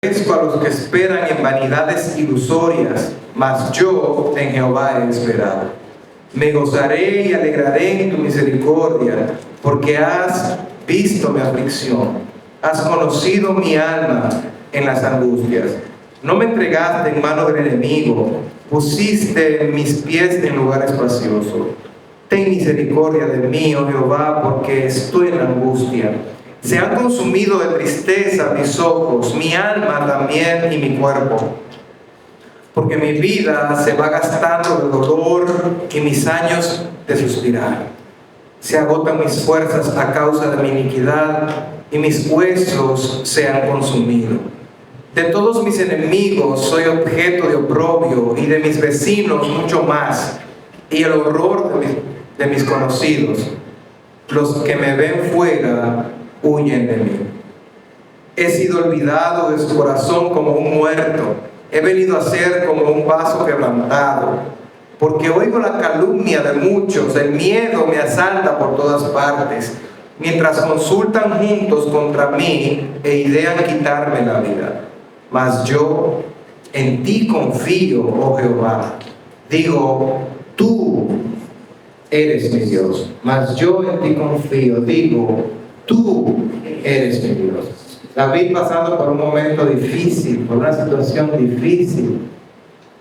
A los que esperan en vanidades ilusorias, mas yo en Jehová he esperado. Me gozaré y alegraré en tu misericordia, porque has visto mi aflicción, has conocido mi alma en las angustias. No me entregaste en mano del enemigo, pusiste mis pies en lugar espacioso. Ten misericordia de mí, oh Jehová, porque estoy en angustia. Se han consumido de tristeza mis ojos, mi alma también y mi cuerpo. Porque mi vida se va gastando de dolor y mis años de suspirar. Se agotan mis fuerzas a causa de mi iniquidad y mis huesos se han consumido. De todos mis enemigos soy objeto de oprobio y de mis vecinos mucho más. Y el horror de mis conocidos, los que me ven fuera, huyen de mí. He sido olvidado de su corazón como un muerto. He venido a ser como un vaso quebrantado. Porque oigo la calumnia de muchos, el miedo me asalta por todas partes, mientras consultan juntos contra mí e idean quitarme la vida. Mas yo en ti confío, oh Jehová. Digo, tú eres mi Dios. Mas yo en ti confío. Digo, tú eres mi Dios. David, pasando por un momento difícil, por una situación difícil,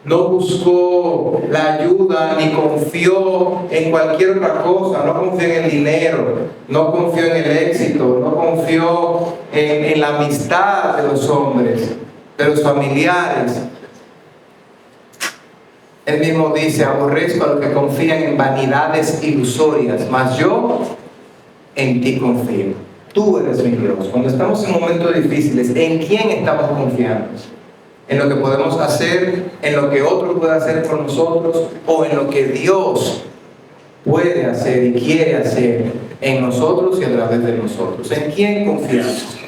no buscó la ayuda ni confió en cualquier otra cosa. No confió en el dinero, no confió en el éxito, no confió en la amistad de los hombres, de los familiares. Él mismo dice: aborrezco a los que confían en vanidades ilusorias, mas yo en ti confío. Tú eres mi Dios. Cuando estamos en momentos difíciles, ¿en quién estamos confiando? ¿En lo que podemos hacer? ¿En lo que otro puede hacer por nosotros? ¿O en lo que Dios puede hacer y quiere hacer en nosotros y a través de nosotros? ¿En quién confiamos?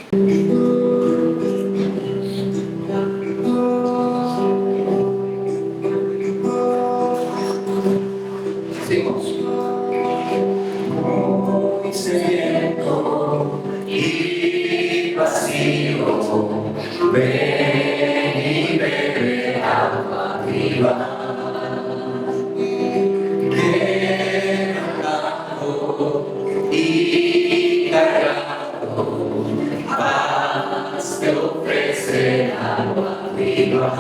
Muy sediento y vacío, ven y bebe agua viva. Quebrantado y cargado, paz te ofrece agua viva.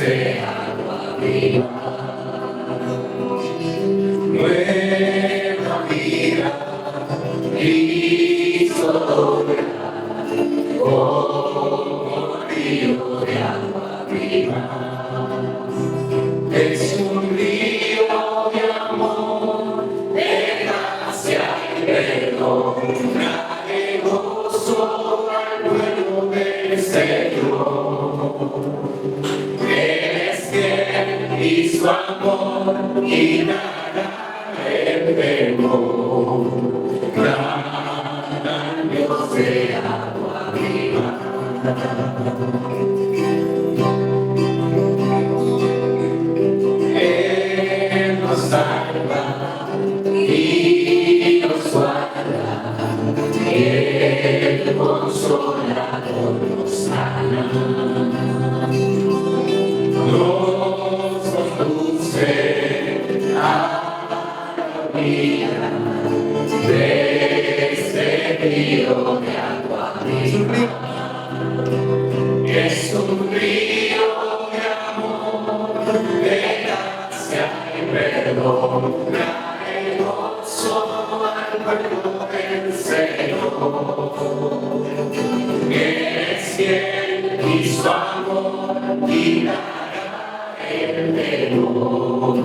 Agua viva, nueva vida, Cristo logra, como río de agua viva. Es un río de amor, de gracia y perdón, trae gozo al pueblo del Señor. Y su amor llenará el perdón, gran Dios de agua viva. Él nos salva y nos guarda, y el Consolador nos sana. Nos conduce a la vida de este río de agua viva. Es un río de amor, de gracia y perdón, trae gozo al pueblo del Señor. Es fiel y su amor llenará el perdón,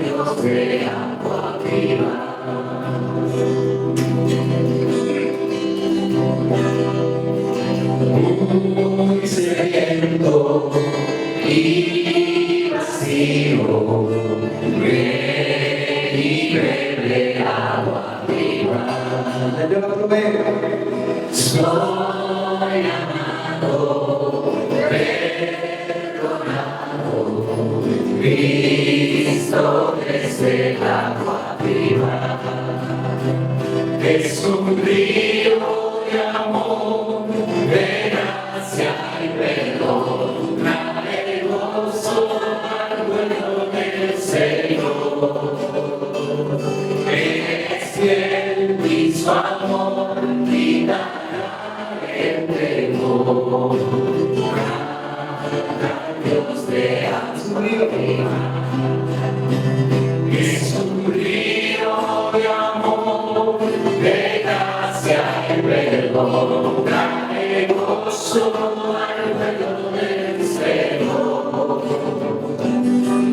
Dios de agua viva. Muy sediento y vacío, ven y bebe agua viva. Yo lo probé. Soy amado Cristo desde el agua viva, es un río de amor, de gracia y perdón, trae gozo al pueblo del Señor. Es fiel y su amor quitará el temor. Dios de es un río de amor, de gracia y perdón, trae gozo al pueblo del Señor.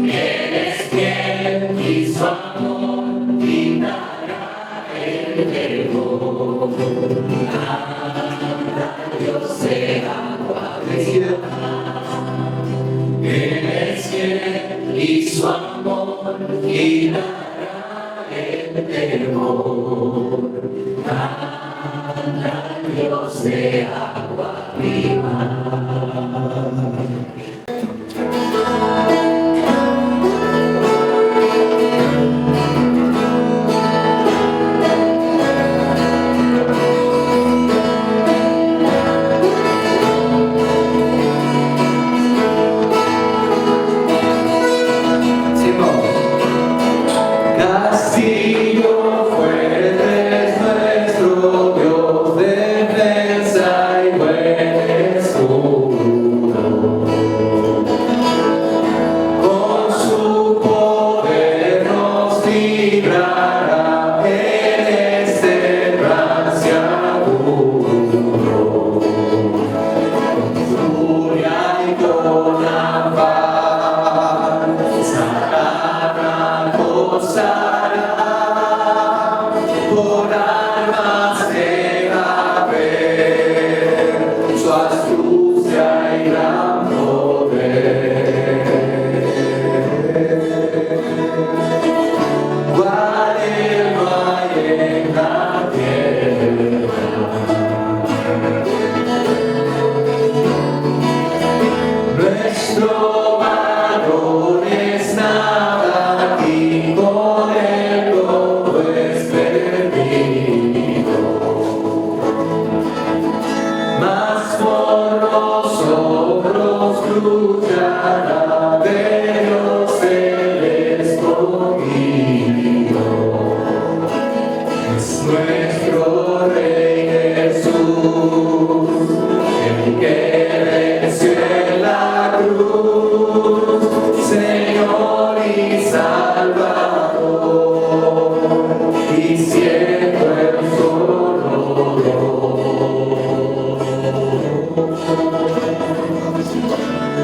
Él es fiel y su amor quitará el temor. Dios de agua viva, Él es fiel y su amor quitará el temor. Dios de agua viva. Castillo fuerte es nuestro Dios, defensa y buen escudo. Con su poder nos librará en este trance agudo. Con furia y con afán, sacará gozará, por almas deja ver su astucia y gran poder. Cual él no hay en la tierra. Nuestro varón es nada aquí, con él todo es perdido. Mas por nosotros luchará de Dios el escogido. Es nuestro Rey Jesús, el que venció en la cruz, Señor y Salvador, y siendo el solo Dios,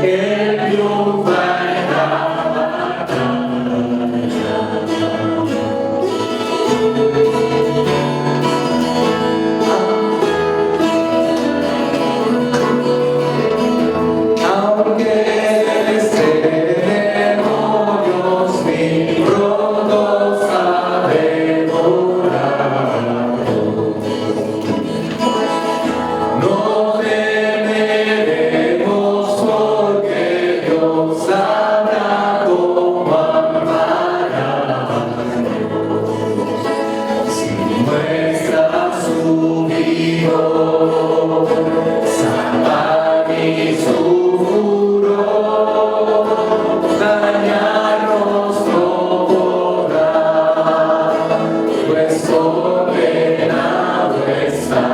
Él triunfa en la aunque este demonio mi pronto ha devorado, no temeremos porque Dios sabrá cómo amará. Si muestra su vigor, Satán y su furor, dañarnos no podrá, pues condenado está.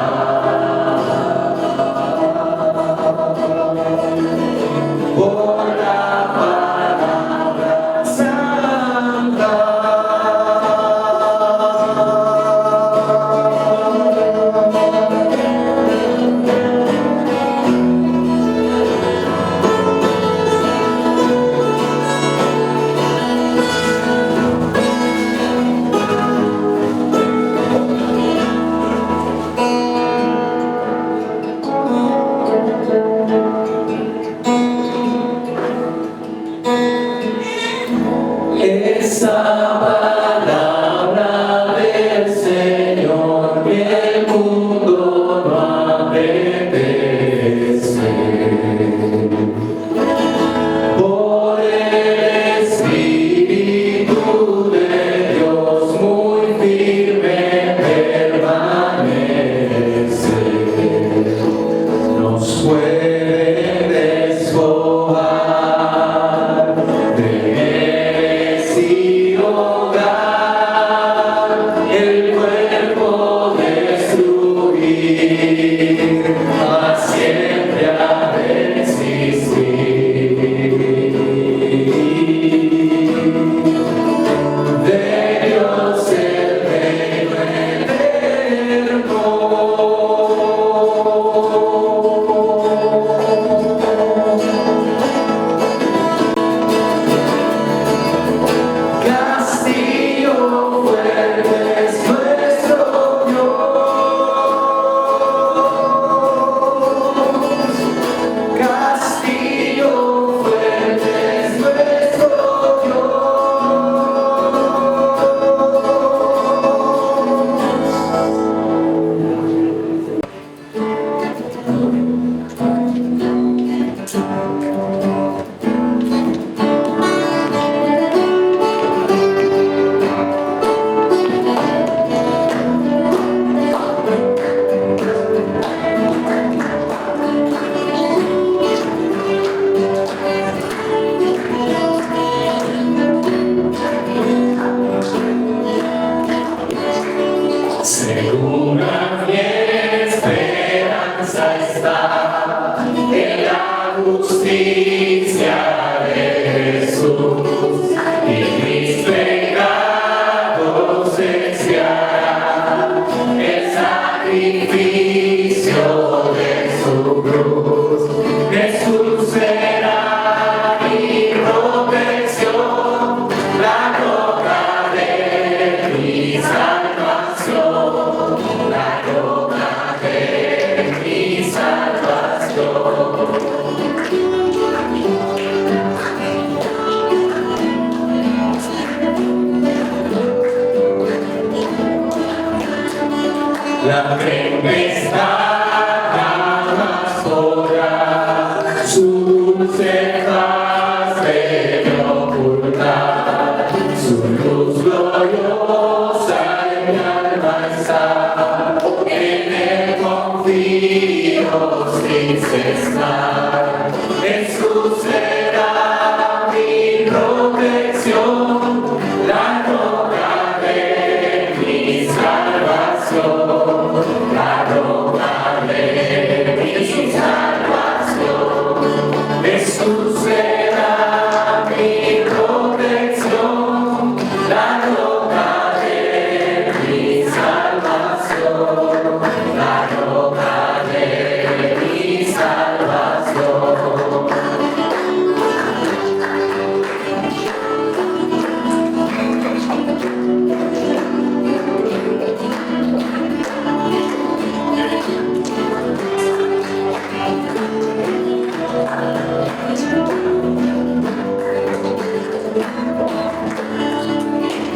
Por la palabra santa. pueden despojar de ese hogar, el cuerpo destruir, mas siempre ha de existir. De Dios el reino eterno. Castillo fuerte es nuestro Dios. Castillo fuerte es nuestro Segura mi esperanza está en la justicia de Jesús, y mis pecados expiará el sacrificio de su cruz. Jesús será mi protección, la roca de mi salvación, la roca de mi salvación. La tempestad jamás podrá su dulce faz debe ocultar, su luz gloriosa en mi alma está, en él confío sin cesar. Jesús será mi protección, la roca de mi salvación, la roca de mi salvación. Jesús será mi protección, la roca de mi salvación, la roca de mi salvación.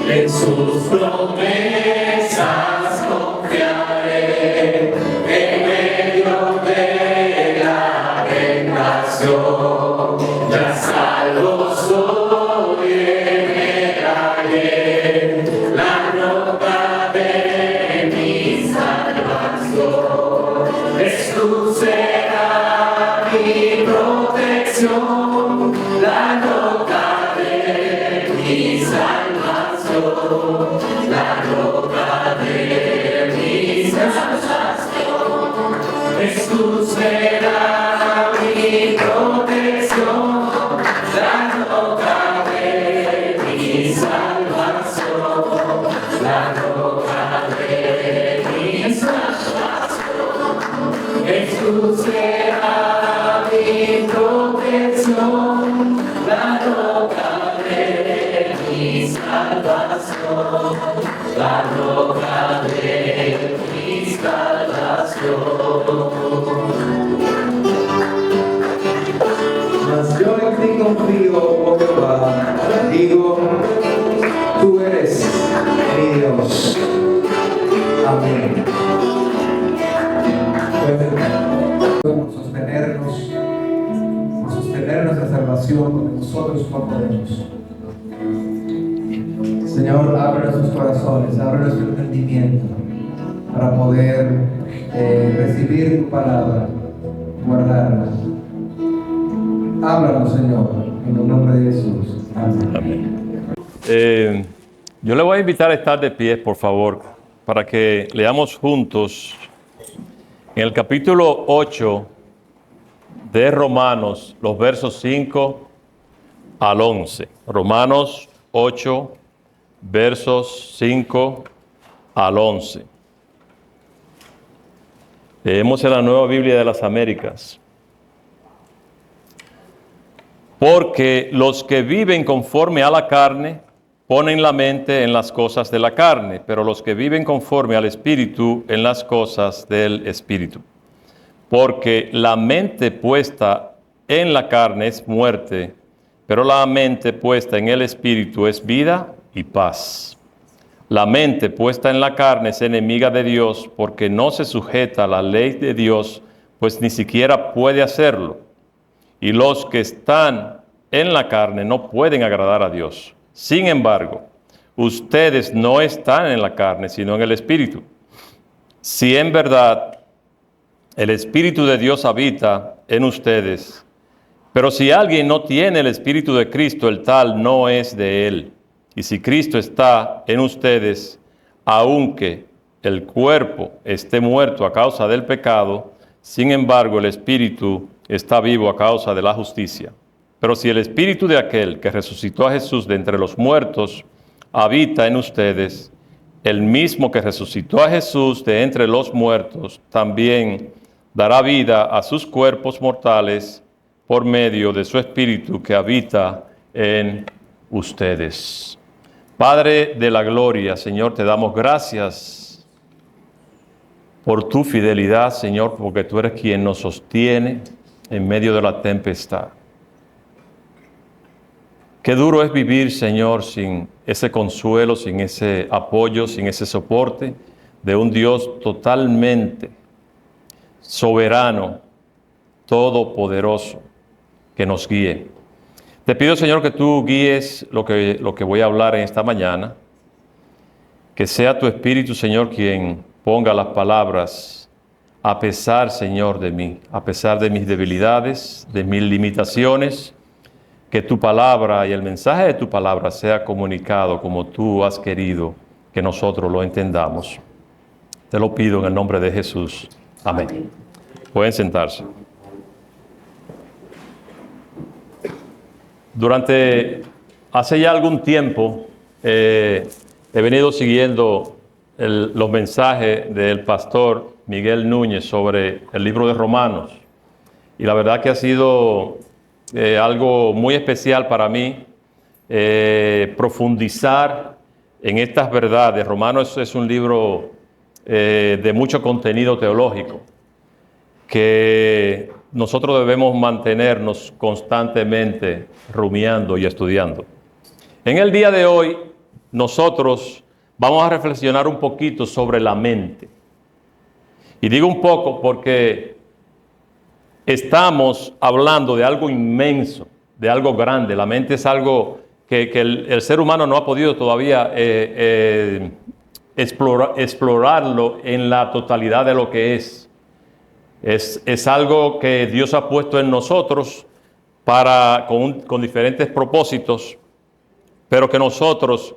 En sus promesas confiaré, en medio de la tentación. Ya salvo soy en el ayer, la roca de mi salvación. Jesús será mi protección, la roca de mi salvación, la roca de mi salvación. Jesús será mi protección, la roca de mi salvación, la roca de mi salvación. Jesús será mi protección, la roca de mi salvación, la roca de mi salvación. Mas yo en ti confío, oh Jehová, digo, tú eres mi Dios. Amén. Por sostener nuestra salvación, porque nosotros no podemos. Señor, abre nuestros corazones, abre nuestro entendimiento para poder recibir tu palabra, guardarnos. Háblanos, Señor, en el nombre de Jesús. Amén. Amén. Yo le voy a invitar a estar de pie, por favor, para que leamos juntos en el capítulo 8 de Romanos, los versos 5 al 11. Romanos 8, versos 5 al 11. Leemos en la Nueva Biblia de las Américas. Porque los que viven conforme a la carne ponen la mente en las cosas de la carne, pero los que viven conforme al Espíritu en las cosas del Espíritu. Porque la mente puesta en la carne es muerte, pero la mente puesta en el Espíritu es vida y paz. La mente puesta en la carne es enemiga de Dios, porque no se sujeta a la ley de Dios, pues ni siquiera puede hacerlo. Y los que están en la carne no pueden agradar a Dios. Sin embargo, ustedes no están en la carne, sino en el Espíritu. Si en verdad el Espíritu de Dios habita en ustedes, pero si alguien no tiene el Espíritu de Cristo, el tal no es de él. Y si Cristo está en ustedes, aunque el cuerpo esté muerto a causa del pecado, sin embargo el Espíritu está vivo a causa de la justicia. Pero si el Espíritu de aquel que resucitó a Jesús de entre los muertos habita en ustedes, el mismo que resucitó a Jesús de entre los muertos también dará vida a sus cuerpos mortales por medio de su Espíritu que habita en ustedes. Padre de la gloria, Señor, te damos gracias por tu fidelidad, Señor, porque tú eres quien nos sostiene en medio de la tempestad. Qué duro es vivir, Señor, sin ese consuelo, sin ese apoyo, sin ese soporte de un Dios totalmente soberano, todopoderoso, que nos guíe. Te pido, Señor, que tú guíes lo que voy a hablar en esta mañana, que sea tu Espíritu, Señor, quien ponga las palabras a pesar, Señor, de mí, a pesar de mis debilidades, de mis limitaciones, que tu palabra y el mensaje de tu palabra sea comunicado como tú has querido que nosotros lo entendamos. Te lo pido en el nombre de Jesús. Amén. Pueden sentarse. Hace ya algún tiempo he venido siguiendo los mensajes del pastor Miguel Núñez sobre el libro de Romanos. Y la verdad que ha sido algo muy especial para mí profundizar en estas verdades. Romanos es un libro de mucho contenido teológico que nosotros debemos mantenernos constantemente rumiando y estudiando. En el día de hoy, nosotros vamos a reflexionar un poquito sobre la mente. Y digo un poco porque estamos hablando de algo inmenso, de algo grande. La mente es algo que el ser humano no ha podido todavía explorarlo en la totalidad de lo que es. Es algo que Dios ha puesto en nosotros con diferentes propósitos, pero que nosotros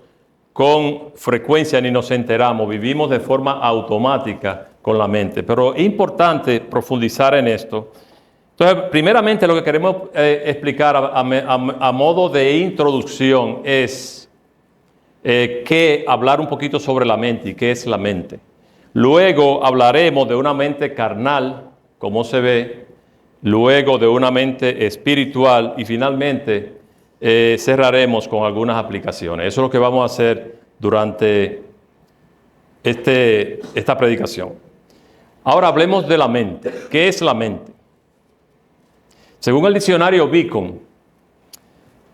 con frecuencia ni nos enteramos, vivimos de forma automática con la mente. Pero es importante profundizar en esto. Entonces, primeramente lo que queremos explicar a modo de introducción es hablar un poquito sobre la mente y qué es la mente. Luego hablaremos de una mente carnal, cómo se ve, luego de una mente espiritual y finalmente cerraremos con algunas aplicaciones. Eso es lo que vamos a hacer durante esta predicación. Ahora hablemos de la mente. ¿Qué es la mente? Según el diccionario Beacon,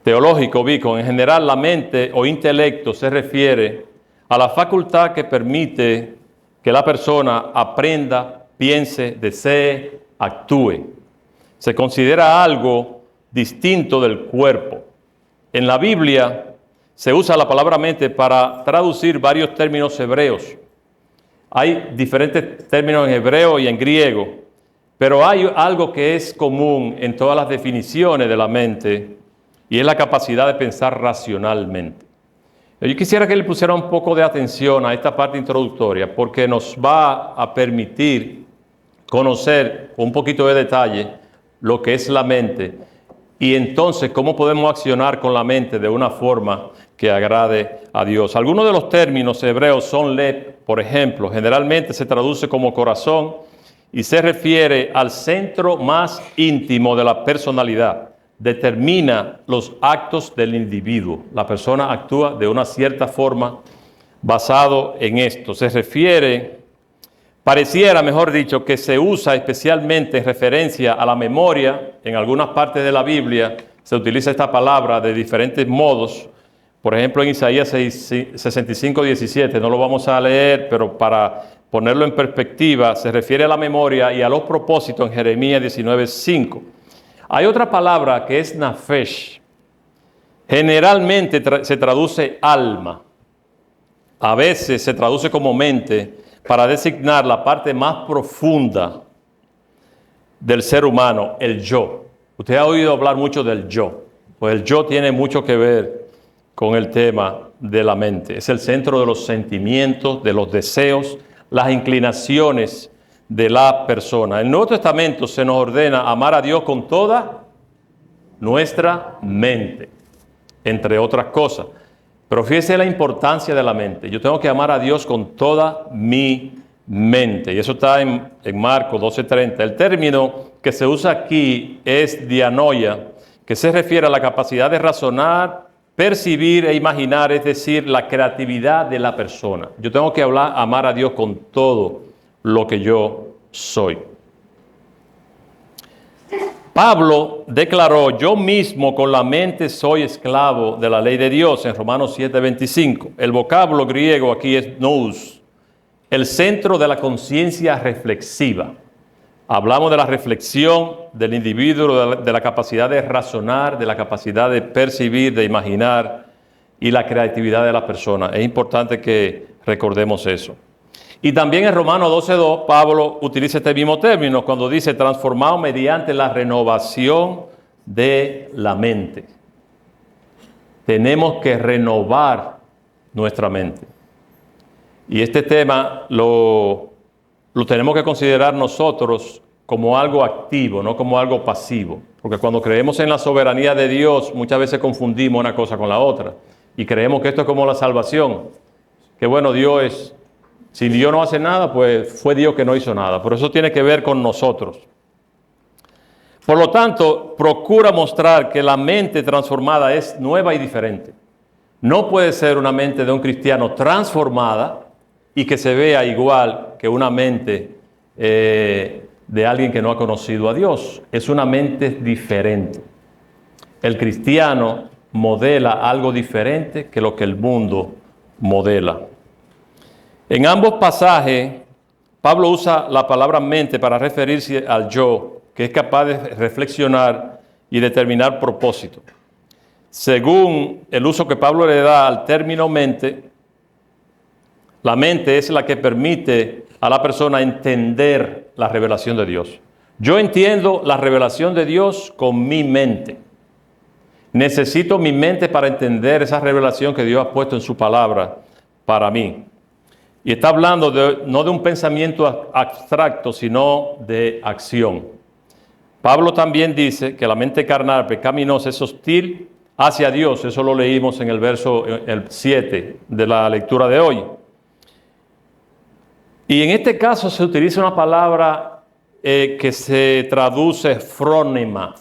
teológico Beacon, en general la mente o intelecto se refiere a la facultad que permite que la persona aprenda, piense, desee, actúe. Se considera algo distinto del cuerpo. En la Biblia se usa la palabra mente para traducir varios términos hebreos. Hay diferentes términos en hebreo y en griego Pero hay algo que es común en todas las definiciones de la mente y es la capacidad de pensar racionalmente. Yo quisiera que le pusiera un poco de atención a esta parte introductoria porque nos va a permitir conocer con un poquito de detalle lo que es la mente y entonces cómo podemos accionar con la mente de una forma que agrade a Dios. Algunos de los términos hebreos son leb, por ejemplo, generalmente se traduce como corazón y se refiere al centro más íntimo de la personalidad. Determina los actos del individuo. La persona actúa de una cierta forma basado en esto. Se refiere, pareciera, mejor dicho, que se usa especialmente en referencia a la memoria. En algunas partes de la Biblia se utiliza esta palabra de diferentes modos. Por ejemplo, en Isaías 65:17, no lo vamos a leer, pero para ponerlo en perspectiva, se refiere a la memoria y a los propósitos en Jeremías 19:5. Hay otra palabra que es nafesh. Generalmente se traduce alma. A veces se traduce como mente para designar la parte más profunda del ser humano, el yo. Usted ha oído hablar mucho del yo. Pues el yo tiene mucho que ver con el tema de la mente. Es el centro de los sentimientos, de los deseos, las inclinaciones de la persona. En el Nuevo Testamento se nos ordena amar a Dios con toda nuestra mente, entre otras cosas. Pero fíjese la importancia de la mente. Yo tengo que amar a Dios con toda mi mente. Y eso está en Marcos 12:30. El término que se usa aquí es dianoia, que se refiere a la capacidad de razonar, percibir e imaginar, es decir, la creatividad de la persona. Yo tengo que amar a Dios con todo lo que yo soy. Pablo declaró, yo mismo con la mente soy esclavo de la ley de Dios, en Romanos 7:25. El vocablo griego aquí es nous, el centro de la conciencia reflexiva. Hablamos de la reflexión del individuo, de la capacidad de razonar, de la capacidad de percibir, de imaginar y la creatividad de la persona. Es importante que recordemos eso. Y también en Romanos 12:2, Pablo utiliza este mismo término cuando dice transformado mediante la renovación de la mente. Tenemos que renovar nuestra mente. Y este tema lo tenemos que considerar nosotros como algo activo, no como algo pasivo. Porque cuando creemos en la soberanía de Dios, muchas veces confundimos una cosa con la otra. Y creemos que esto es como la salvación. Que bueno, si Dios no hace nada, pues fue Dios que no hizo nada. Por eso tiene que ver con nosotros. Por lo tanto, procura mostrar que la mente transformada es nueva y diferente. No puede ser una mente de un cristiano transformada y que se vea igual que una mente de alguien que no ha conocido a Dios. Es una mente diferente. El cristiano modela algo diferente que lo que el mundo modela. En ambos pasajes, Pablo usa la palabra mente para referirse al yo, que es capaz de reflexionar y determinar propósito. Según el uso que Pablo le da al término mente, la mente es la que permite a la persona entender la revelación de Dios. Yo entiendo la revelación de Dios con mi mente. Necesito mi mente para entender esa revelación que Dios ha puesto en su palabra para mí. Y está hablando no de un pensamiento abstracto, sino de acción. Pablo también dice que la mente carnal, pecaminosa, es hostil hacia Dios. Eso lo leímos en el verso 7 de la lectura de hoy. Y en este caso se utiliza una palabra que se traduce frónema.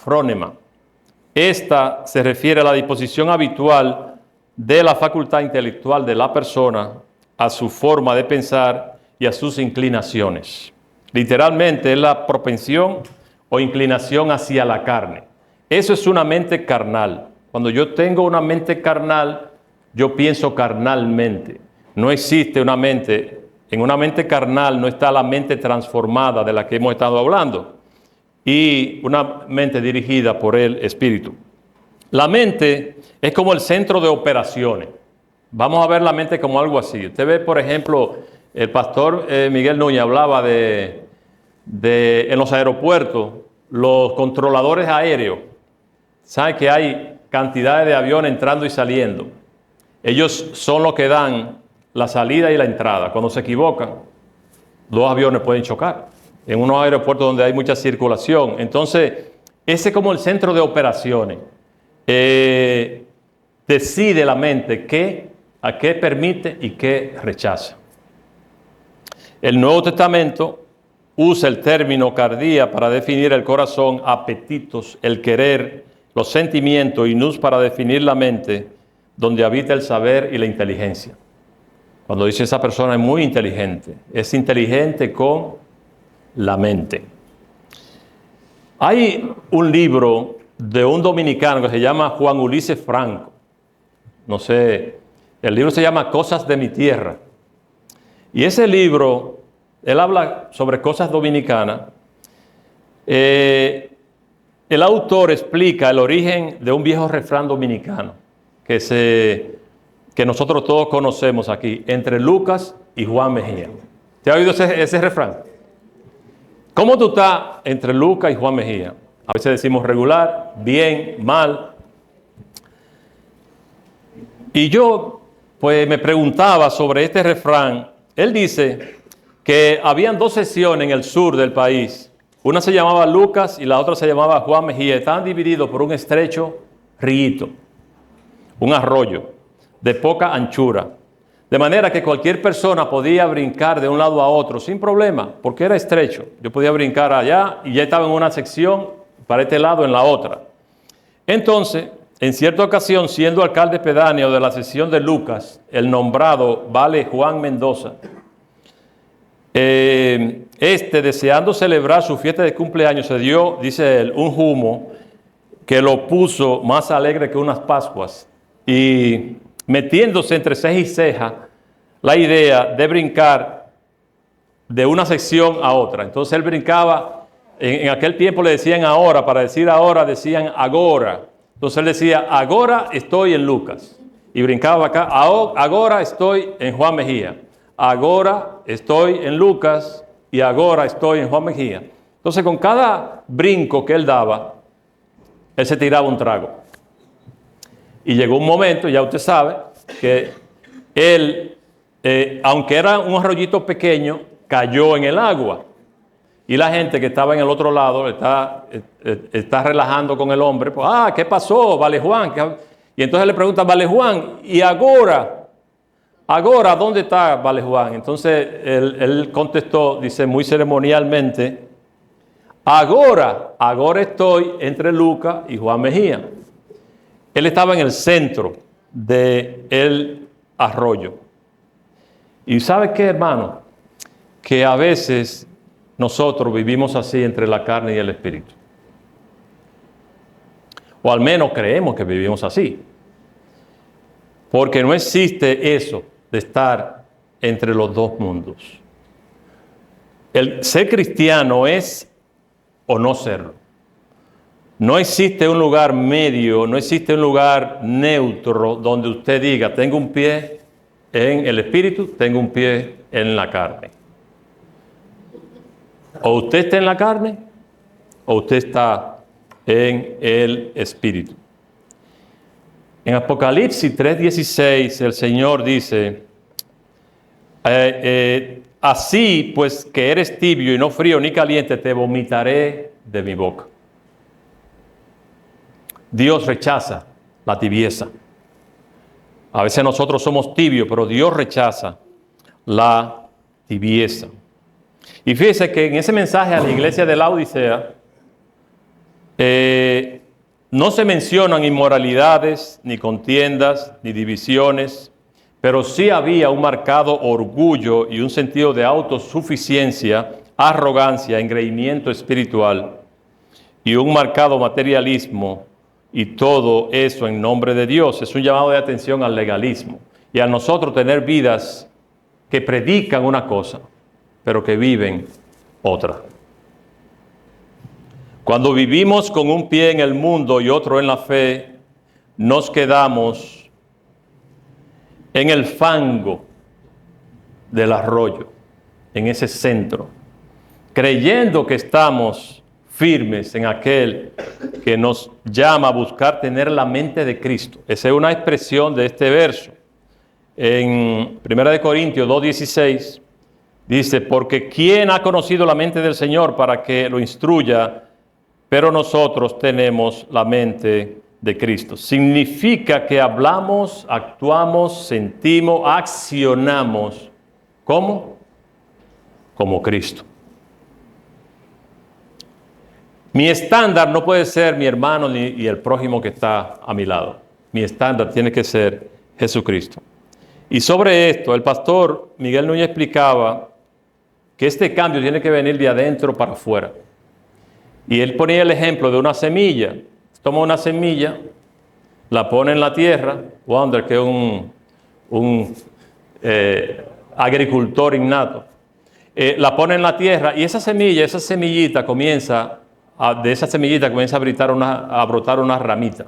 Esta se refiere a la disposición habitual de la facultad intelectual de la persona a su forma de pensar y a sus inclinaciones. Literalmente es la propensión o inclinación hacia la carne. Eso es una mente carnal. Cuando yo tengo una mente carnal, yo pienso carnalmente. No existe una mente, en una mente carnal no está la mente transformada de la que hemos estado hablando y una mente dirigida por el Espíritu. La mente es como el centro de operaciones. Vamos a ver la mente como algo así. Usted ve, por ejemplo, el pastor Miguel Núñez hablaba de en los aeropuertos, los controladores aéreos, saben que hay cantidades de aviones entrando y saliendo. Ellos son los que dan la salida y la entrada. Cuando se equivocan, dos aviones pueden chocar en unos aeropuertos donde hay mucha circulación. Entonces, ese es como el centro de operaciones. Decide la mente a qué permite y qué rechaza. El Nuevo Testamento usa el término cardia para definir el corazón, apetitos, el querer, los sentimientos, y nous para definir la mente, donde habita el saber y la inteligencia. Cuando dice esa persona es muy inteligente, es inteligente con la mente. Hay un libro de un dominicano que se llama Juan Ulises Franco. No sé, el libro se llama Cosas de mi Tierra. Y ese libro, él habla sobre cosas dominicanas. El autor explica el origen de un viejo refrán dominicano que nosotros todos conocemos aquí, entre Lucas y Juan Mejía. ¿Te has oído ese refrán? ¿Cómo tú estás entre Lucas y Juan Mejía? A veces decimos regular, bien, mal. Y yo, pues, me preguntaba sobre este refrán. Él dice que habían dos secciones en el sur del país. Una se llamaba Lucas y la otra se llamaba Juan Mejía. Estaban divididos por un estrecho río, un arroyo de poca anchura. De manera que cualquier persona podía brincar de un lado a otro sin problema, porque era estrecho. Yo podía brincar allá y ya estaba en una sección, para este lado en la otra. Entonces, en cierta ocasión, siendo alcalde pedáneo de la sección de Lucas, el nombrado Vale Juan Mendoza, deseando celebrar su fiesta de cumpleaños, se dio, dice él, un humo que lo puso más alegre que unas Pascuas, y metiéndose entre ceja y ceja la idea de brincar de una sección a otra. Entonces él brincaba, en aquel tiempo le decían ahora, para decir ahora decían agora. Entonces él decía, agora estoy en Lucas. Y brincaba acá, agora estoy en Juan Mejía. Agora estoy en Lucas y agora estoy en Juan Mejía. Entonces con cada brinco que él daba, él se tiraba un trago. Y llegó un momento, ya usted sabe, que él, aunque era un arroyito pequeño, cayó en el agua. Y la gente que estaba en el otro lado está relajando con el hombre. Pues, ¿qué pasó, Vale Juan? Y entonces le pregunta, Vale Juan, ¿y agora? ¿Agora dónde está Vale Juan? Entonces él contestó, dice muy ceremonialmente, agora estoy entre Lucas y Juan Mejía. Él estaba en el centro del arroyo. ¿Y sabe qué, hermano? Que a veces nosotros vivimos así entre la carne y el espíritu. O al menos creemos que vivimos así. Porque no existe eso de estar entre los dos mundos. El ser cristiano es o no serlo. No existe un lugar medio, no existe un lugar neutro donde usted diga, tengo un pie en el espíritu, tengo un pie en la carne. O usted está en la carne, o usted está en el espíritu. En Apocalipsis 3:16 el Señor dice, así pues que eres tibio y no frío ni caliente, te vomitaré de mi boca. Dios rechaza la tibieza. A veces nosotros somos tibios, pero Dios rechaza la tibieza. Y fíjese que en ese mensaje a la iglesia de la Odisea no se mencionan inmoralidades, ni contiendas, ni divisiones, pero sí había un marcado orgullo y un sentido de autosuficiencia, arrogancia, engreimiento espiritual y un marcado materialismo. Y todo eso en nombre de Dios. Es un llamado de atención al legalismo. Y a nosotros tener vidas que predican una cosa, pero que viven otra. Cuando vivimos con un pie en el mundo y otro en la fe, nos quedamos en el fango del arroyo, en ese centro. creyendo que estamos firmes en aquel que nos llama a buscar tener la mente de Cristo. Esa es una expresión de este verso. En 1 Corintios 2:16 dice, porque ¿quién ha conocido la mente del Señor para que lo instruya? Pero nosotros tenemos la mente de Cristo. Significa que hablamos, actuamos, sentimos, accionamos. ¿Cómo? Como Cristo. Mi estándar no puede ser mi hermano ni el prójimo que está a mi lado. Mi estándar tiene que ser Jesucristo. Y sobre esto, el pastor Miguel Núñez explicaba que este cambio tiene que venir de adentro para afuera. Y él ponía el ejemplo de una semilla. Toma una semilla, la pone en la tierra. Wander, que es un agricultor innato. La pone en la tierra y esa semillita comienza a brotar una ramita.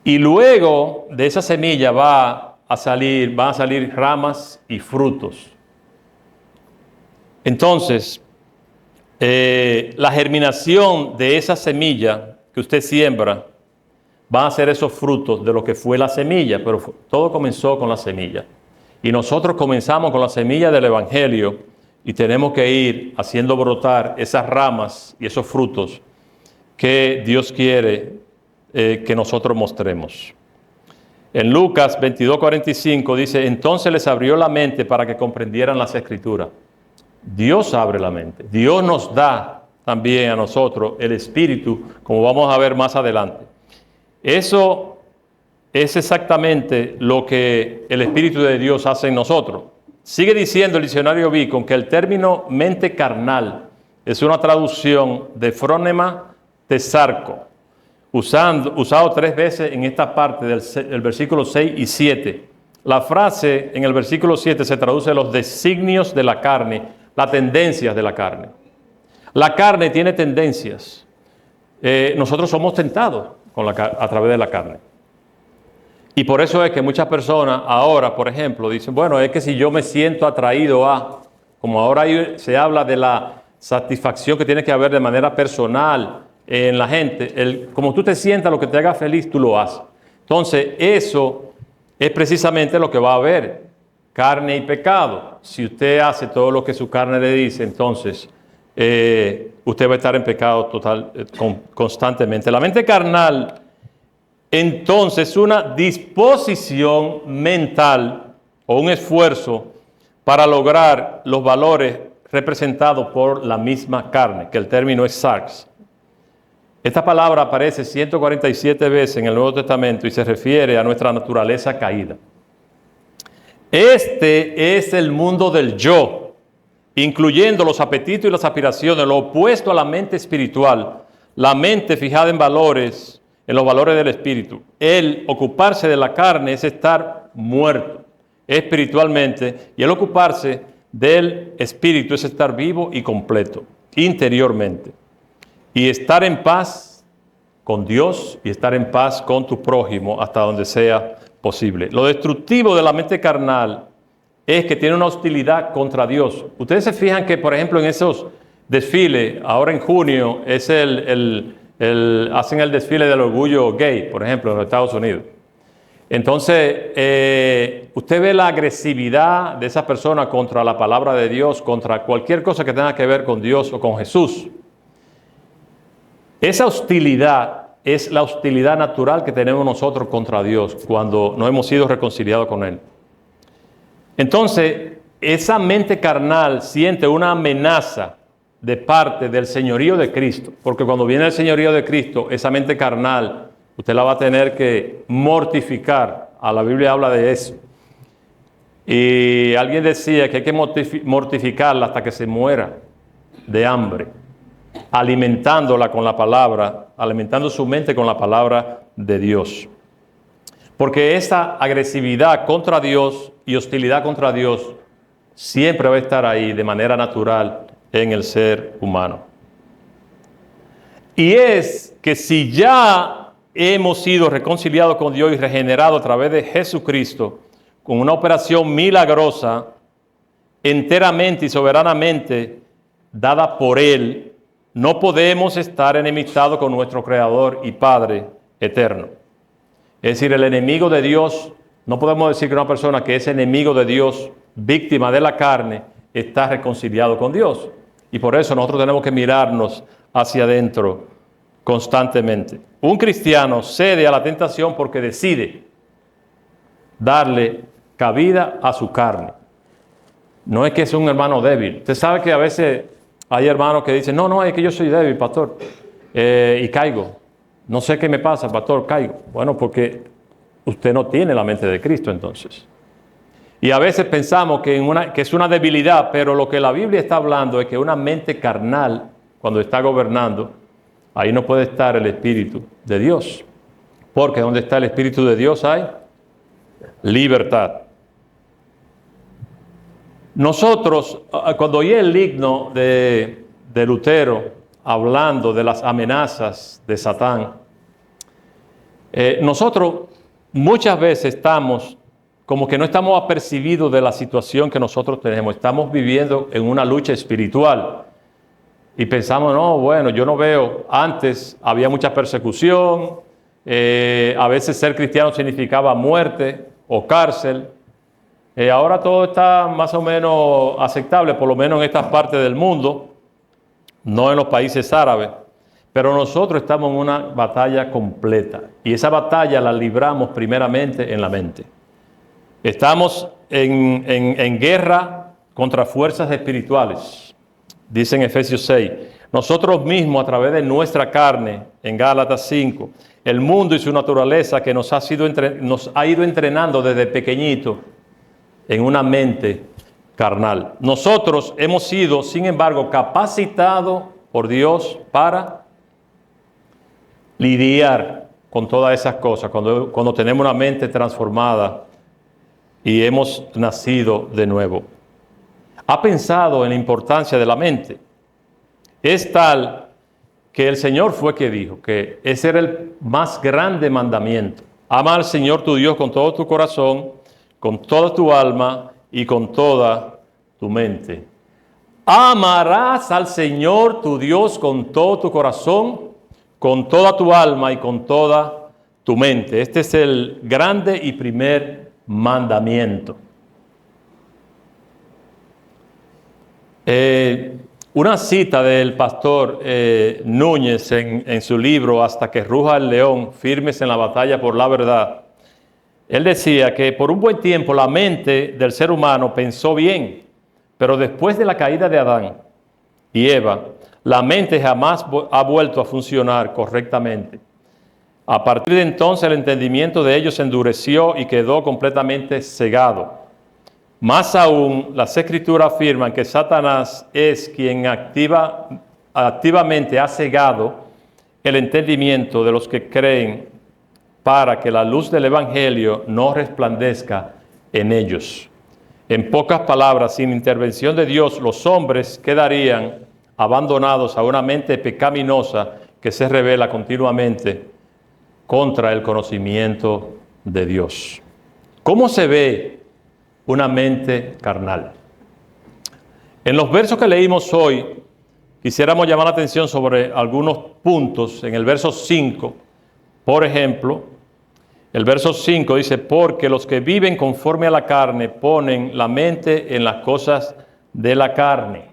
Y luego de esa semilla van a salir ramas y frutos. Entonces, la germinación de esa semilla que usted siembra va a ser esos frutos de lo que fue la semilla, pero todo comenzó con la semilla. Y nosotros comenzamos con la semilla del Evangelio y tenemos que ir haciendo brotar esas ramas y esos frutos que Dios quiere que nosotros mostremos. En Lucas 22:45 dice, entonces les abrió la mente para que comprendieran las Escrituras. Dios abre la mente. Dios nos da también a nosotros el Espíritu, como vamos a ver más adelante. Eso es exactamente lo que el Espíritu de Dios hace en nosotros. Sigue diciendo el diccionario Beacon que el término mente carnal es una traducción de frónema tesarco, usado 3 veces en esta parte del versículo 6 y 7. La frase en el versículo 7 se traduce los designios de la carne, las tendencias de la carne. La carne tiene tendencias. Nosotros somos tentados a través de la carne. Y por eso es que muchas personas ahora, por ejemplo, dicen, bueno, es que si yo me siento atraído como ahora se habla de la satisfacción que tiene que haber de manera personal en la gente, como tú te sientas, lo que te haga feliz, tú lo haces. Entonces, eso es precisamente lo que va a haber, carne y pecado. Si usted hace todo lo que su carne le dice, entonces usted va a estar en pecado constantemente. La mente carnal, entonces, es una disposición mental o un esfuerzo para lograr los valores representados por la misma carne, que el término es sarx. Esta palabra aparece 147 veces en el Nuevo Testamento y se refiere a nuestra naturaleza caída. Este es el mundo del yo, incluyendo los apetitos y las aspiraciones, lo opuesto a la mente espiritual, la mente fijada en los valores del espíritu. El ocuparse de la carne es estar muerto espiritualmente, y el ocuparse del espíritu es estar vivo y completo interiormente. Y estar en paz con Dios y estar en paz con tu prójimo hasta donde sea posible. Lo destructivo de la mente carnal es que tiene una hostilidad contra Dios. Ustedes se fijan que, por ejemplo, en esos desfiles, ahora en junio, hacen el desfile del orgullo gay, por ejemplo, en los Estados Unidos. Entonces, usted ve la agresividad de esa persona contra la palabra de Dios, contra cualquier cosa que tenga que ver con Dios o con Jesús. Esa hostilidad es la hostilidad natural que tenemos nosotros contra Dios cuando no hemos sido reconciliados con Él. Entonces, esa mente carnal siente una amenaza de parte del señorío de Cristo, porque cuando viene el señorío de Cristo, esa mente carnal, usted la va a tener que mortificar. La Biblia habla de eso. Y alguien decía que hay que mortificarla hasta que se muera de hambre, alimentándola con la palabra, alimentando su mente con la palabra de Dios. Porque esa agresividad contra Dios y hostilidad contra Dios siempre va a estar ahí de manera natural en el ser humano. Y es que si ya hemos sido reconciliados con Dios y regenerados a través de Jesucristo, con una operación milagrosa, enteramente y soberanamente, dada por Él, no podemos estar enemistados con nuestro Creador y Padre eterno. Es decir, el enemigo de Dios, no podemos decir que una persona que es enemigo de Dios, víctima de la carne, está reconciliado con Dios. Y por eso nosotros tenemos que mirarnos hacia adentro constantemente. Un cristiano cede a la tentación porque decide darle cabida a su carne. No es que es un hermano débil. Usted sabe que a veces hay hermanos que dicen, no, es que yo soy débil, pastor, y caigo. No sé qué me pasa, pastor, caigo. Bueno, porque usted no tiene la mente de Cristo entonces. Y a veces pensamos que es una debilidad, pero lo que la Biblia está hablando es que una mente carnal, cuando está gobernando, ahí no puede estar el Espíritu de Dios. Porque donde está el Espíritu de Dios hay libertad. Nosotros, cuando oí el himno de Lutero hablando de las amenazas de Satán, nosotros muchas veces estamos como que no estamos apercibidos de la situación que nosotros tenemos. Estamos viviendo en una lucha espiritual y pensamos, no, bueno, yo no veo. Antes había mucha persecución, a veces ser cristiano significaba muerte o cárcel. Ahora todo está más o menos aceptable, por lo menos en estas partes del mundo, no en los países árabes. Pero nosotros estamos en una batalla completa y esa batalla la libramos primeramente en la mente. Estamos en guerra contra fuerzas espirituales, dice en Efesios 6. Nosotros mismos a través de nuestra carne, en Gálatas 5, el mundo y su naturaleza que nos ha ido entrenando desde pequeñito en una mente carnal. Nosotros hemos sido, sin embargo, capacitados por Dios para lidiar con todas esas cosas, cuando tenemos una mente transformada y hemos nacido de nuevo. ¿Ha pensado en la importancia de la mente? Es tal que el Señor fue que dijo que ese era el más grande mandamiento. Ama al Señor tu Dios con todo tu corazón, con toda tu alma y con toda tu mente. Amarás al Señor tu Dios con todo tu corazón, con toda tu alma y con toda tu mente. Este es el grande y primer mandamiento. Una cita del pastor Núñez en su libro Hasta que ruja el león, firmes en la batalla por la verdad. Él decía que por un buen tiempo la mente del ser humano pensó bien, pero después de la caída de Adán y Eva, la mente jamás ha vuelto a funcionar correctamente. A partir de entonces el entendimiento de ellos se endureció y quedó completamente cegado. Más aún, las Escrituras afirman que Satanás es quien activamente ha cegado el entendimiento de los que creen para que la luz del Evangelio no resplandezca en ellos. En pocas palabras, sin intervención de Dios, los hombres quedarían abandonados a una mente pecaminosa que se revela continuamente contra el conocimiento de Dios. ¿Cómo se ve una mente carnal? En los versos que leímos hoy, quisiéramos llamar la atención sobre algunos puntos. En el verso 5, por ejemplo, el verso 5 dice, porque los que viven conforme a la carne ponen la mente en las cosas de la carne.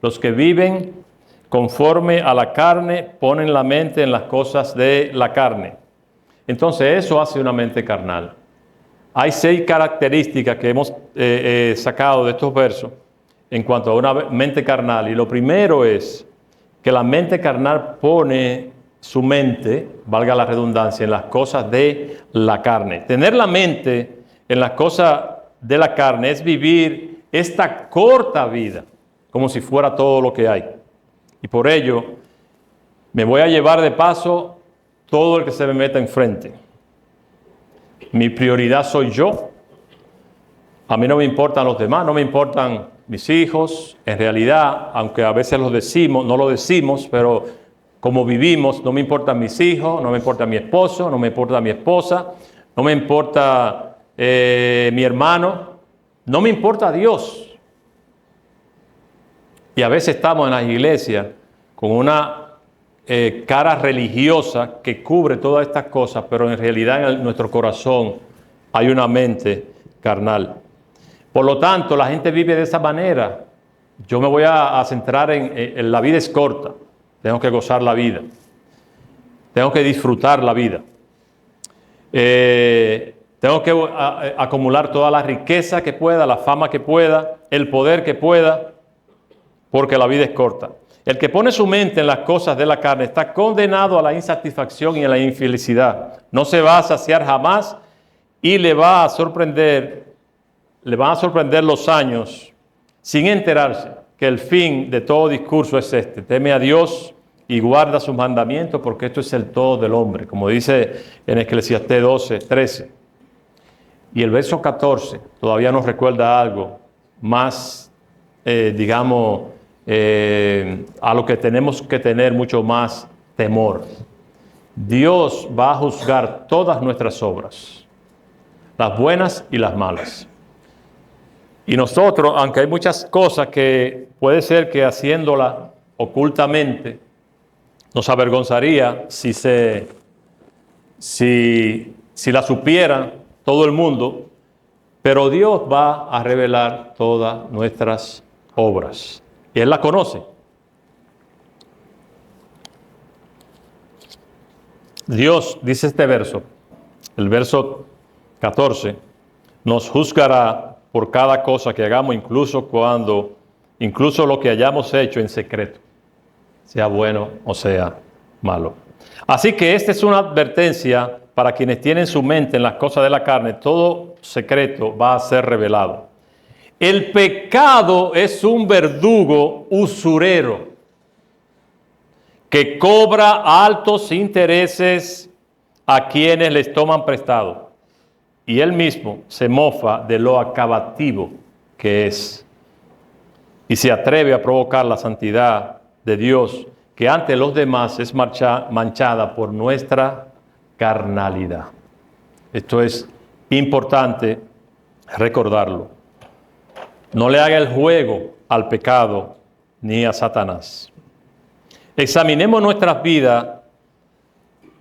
Los que viven conforme a la carne ponen la mente en las cosas de la carne. Entonces eso hace una mente carnal. Hay 6 características que hemos sacado de estos versos en cuanto a una mente carnal. Y lo primero es que la mente carnal pone su mente, valga la redundancia, en las cosas de la carne. Tener la mente en las cosas de la carne es vivir esta corta vida como si fuera todo lo que hay. Y por ello me voy a llevar de paso todo el que se me meta enfrente. Mi prioridad soy yo. A mí no me importan los demás, no me importan mis hijos. En realidad, aunque a veces lo decimos, no lo decimos, pero como vivimos, no me importan mis hijos, no me importa mi esposo, no me importa mi esposa, no me importa mi hermano, no me importa Dios. Y a veces estamos en las iglesias con una cara religiosa que cubre todas estas cosas, pero en realidad en nuestro corazón hay una mente carnal. Por lo tanto, la gente vive de esa manera. Yo me voy a centrar en la vida es corta. Tengo que gozar la vida. Tengo que disfrutar la vida. Tengo que acumular toda la riqueza que pueda, la fama que pueda, el poder que pueda, porque la vida es corta. El que pone su mente en las cosas de la carne está condenado a la insatisfacción y a la infelicidad. No se va a saciar jamás y le van a sorprender los años sin enterarse que el fin de todo discurso es este: teme a Dios y guarda sus mandamientos, porque esto es el todo del hombre, como dice en Eclesiastés 12:13. Y el verso 14 todavía nos recuerda algo más, a lo que tenemos que tener mucho más temor. Dios va a juzgar todas nuestras obras, las buenas y las malas. Y nosotros, aunque hay muchas cosas que puede ser que haciéndolas ocultamente nos avergonzaría si la supiera todo el mundo, pero Dios va a revelar todas nuestras obras. Y Él las conoce. Dios, dice este verso, el verso 14, nos juzgará por cada cosa que hagamos, incluso lo que hayamos hecho en secreto, sea bueno o sea malo. Así que esta es una advertencia para quienes tienen su mente en las cosas de la carne. Todo secreto va a ser revelado. El pecado es un verdugo usurero que cobra altos intereses a quienes les toman prestado, y él mismo se mofa de lo acabativo que es, y se atreve a provocar la santidad de Dios, que ante los demás es manchada por nuestra carnalidad. Esto es importante recordarlo. No le haga el juego al pecado ni a Satanás. Examinemos nuestras vidas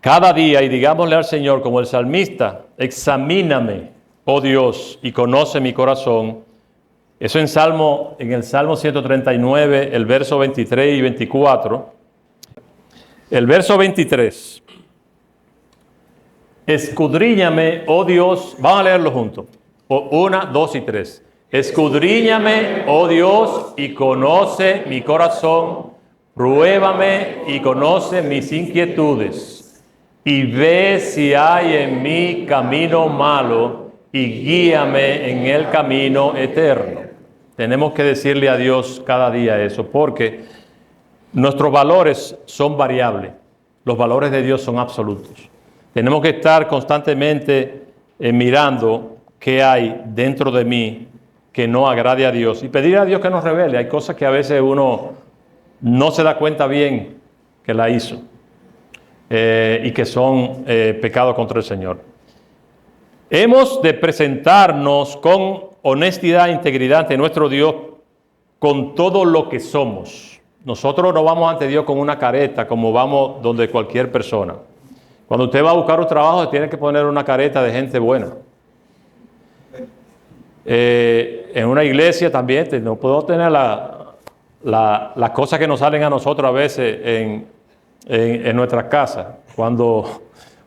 cada día y digámosle al Señor como el salmista: examíname, oh Dios, y conoce mi corazón. Eso en el Salmo 139, el verso 23 y 24. El verso 23. Escudriñame, oh Dios. Vamos a leerlo juntos. 1, 2 y 3. Escudriñame, oh Dios, y conoce mi corazón. Pruébame y conoce mis inquietudes. Y ve si hay en mí camino malo, y guíame en el camino eterno. Tenemos que decirle a Dios cada día eso, porque nuestros valores son variables. Los valores de Dios son absolutos. Tenemos que estar constantemente mirando qué hay dentro de mí que no agrade a Dios y pedir a Dios que nos revele. Hay cosas que a veces uno no se da cuenta bien que la hizo y que son pecados contra el Señor. Hemos de presentarnos con honestidad e integridad ante nuestro Dios con todo lo que somos. Nosotros no vamos ante Dios con una careta como vamos donde cualquier persona. Cuando usted va a buscar un trabajo, tiene que poner una careta de gente buena. En una iglesia también no puedo tener las cosas que nos salen a nosotros a veces en nuestras casas. Cuando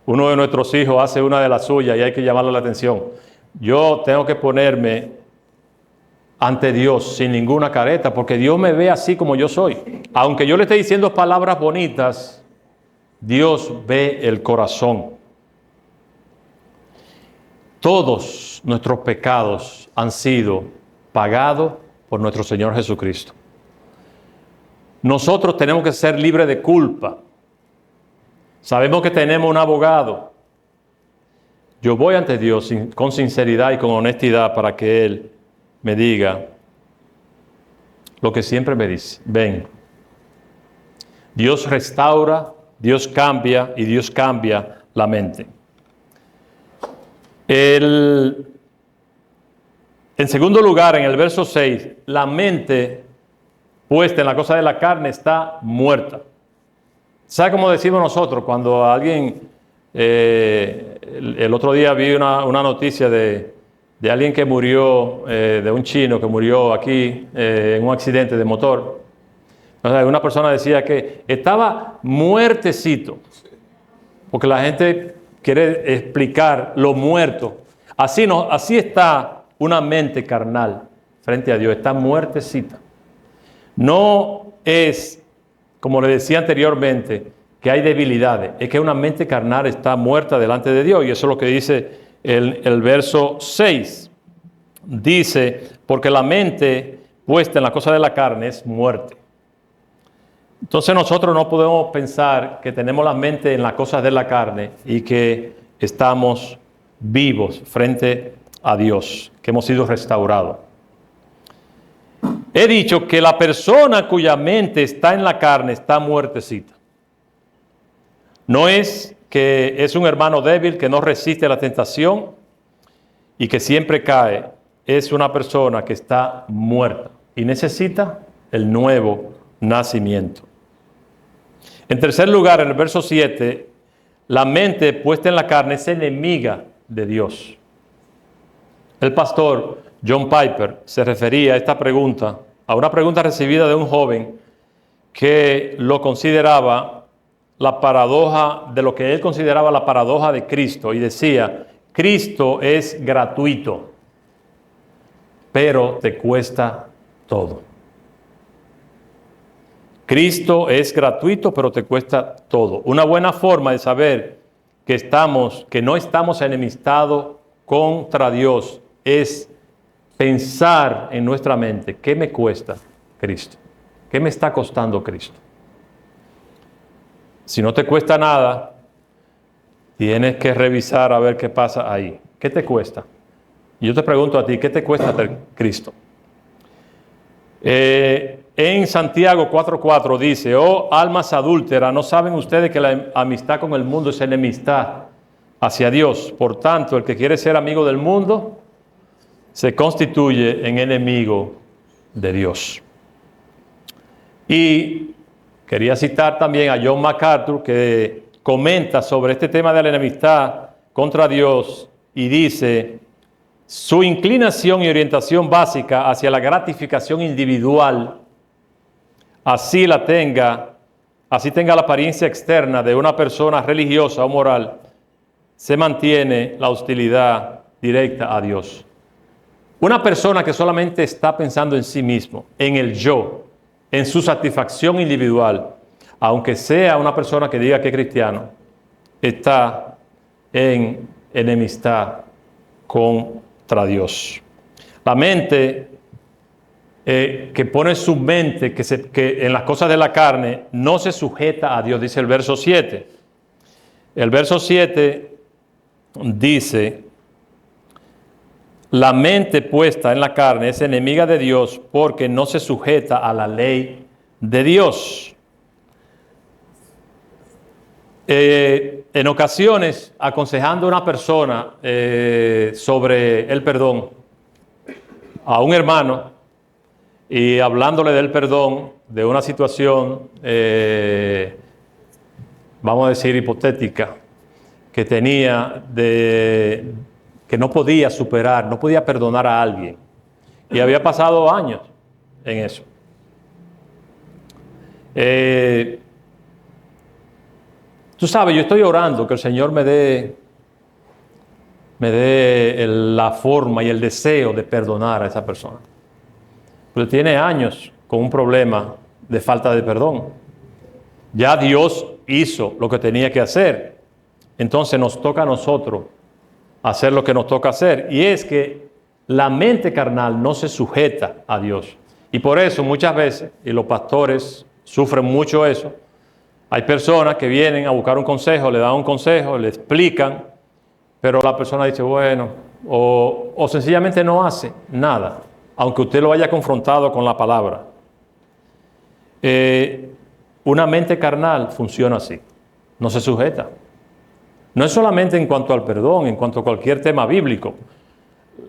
uno de nuestros hijos hace una de las suyas y hay que llamarle la atención. Yo tengo que ponerme ante Dios sin ninguna careta, porque Dios me ve así como yo soy. Aunque yo le esté diciendo palabras bonitas, Dios ve el corazón. Todos nuestros pecados han sido pagados por nuestro Señor Jesucristo. Nosotros tenemos que ser libres de culpa. Sabemos que tenemos un abogado. Yo voy ante Dios con sinceridad y con honestidad para que Él me diga lo que siempre me dice: ven. Dios restaura, Dios cambia y Dios cambia la mente. En segundo lugar, en el verso 6, la mente puesta en la cosa de la carne está muerta. ¿Sabe cómo decimos nosotros cuando alguien, el otro día vi una noticia de alguien que murió, de un chino que murió aquí en un accidente de motor? O sea, una persona decía que estaba muertecito, porque la gente quiere explicar lo muerto. Así está una mente carnal frente a Dios, está muertecita. No es, como le decía anteriormente, que hay debilidades, es que una mente carnal está muerta delante de Dios, y eso es lo que dice el verso 6. Dice, porque la mente puesta en la cosa de la carne es muerte. Entonces nosotros no podemos pensar que tenemos la mente en las cosas de la carne y que estamos vivos frente a Dios, que hemos sido restaurados. He dicho que la persona cuya mente está en la carne está muertecita. No es que es un hermano débil que no resiste la tentación y que siempre cae. Es una persona que está muerta y necesita el nuevo nacimiento. En tercer lugar, en el verso 7, la mente puesta en la carne es enemiga de Dios. El pastor John Piper se refería a esta pregunta, a una pregunta recibida de un joven que lo consideraba la paradoja, de lo que él consideraba la paradoja de Cristo, y decía, Cristo es gratuito, pero te cuesta todo. Cristo es gratuito, pero te cuesta todo. Una buena forma de saber que no estamos enemistados contra Dios es pensar en nuestra mente, ¿qué me cuesta Cristo? ¿Qué me está costando Cristo? Si no te cuesta nada, tienes que revisar a ver qué pasa ahí. ¿Qué te cuesta? Y yo te pregunto a ti, ¿qué te cuesta Cristo? En Santiago 4:4 dice, oh almas adúlteras, ¿no saben ustedes que la amistad con el mundo es enemistad hacia Dios? Por tanto, el que quiere ser amigo del mundo se constituye en enemigo de Dios. Y quería citar también a John MacArthur, que comenta sobre este tema de la enemistad contra Dios y dice, su inclinación y orientación básica hacia la gratificación individual, así tenga la apariencia externa de una persona religiosa o moral, se mantiene la hostilidad directa a Dios. Una persona que solamente está pensando en sí mismo, en el yo, en su satisfacción individual, aunque sea una persona que diga que es cristiano, está en enemistad contra Dios. La mente que pone su mente que en las cosas de la carne no se sujeta a Dios, dice el verso 7. El verso 7 dice, la mente puesta en la carne es enemiga de Dios porque no se sujeta a la ley de Dios. En ocasiones, aconsejando a una persona sobre el perdón, a un hermano, y hablándole del perdón, de una situación, vamos a decir, hipotética, que tenía que no podía superar, no podía perdonar a alguien. Y había pasado años en eso. Tú sabes, yo estoy orando que el Señor me dé la forma y el deseo de perdonar a esa persona. Pero tiene años con un problema de falta de perdón. Ya Dios hizo lo que tenía que hacer. Entonces nos toca a nosotros hacer lo que nos toca hacer. Y es que la mente carnal no se sujeta a Dios. Y por eso muchas veces, y los pastores sufren mucho eso, hay personas que vienen a buscar un consejo, le dan un consejo, le explican, pero la persona dice, bueno, o sencillamente no hace nada, aunque usted lo haya confrontado con la palabra. Una mente carnal funciona así, no se sujeta. No es solamente en cuanto al perdón, en cuanto a cualquier tema bíblico.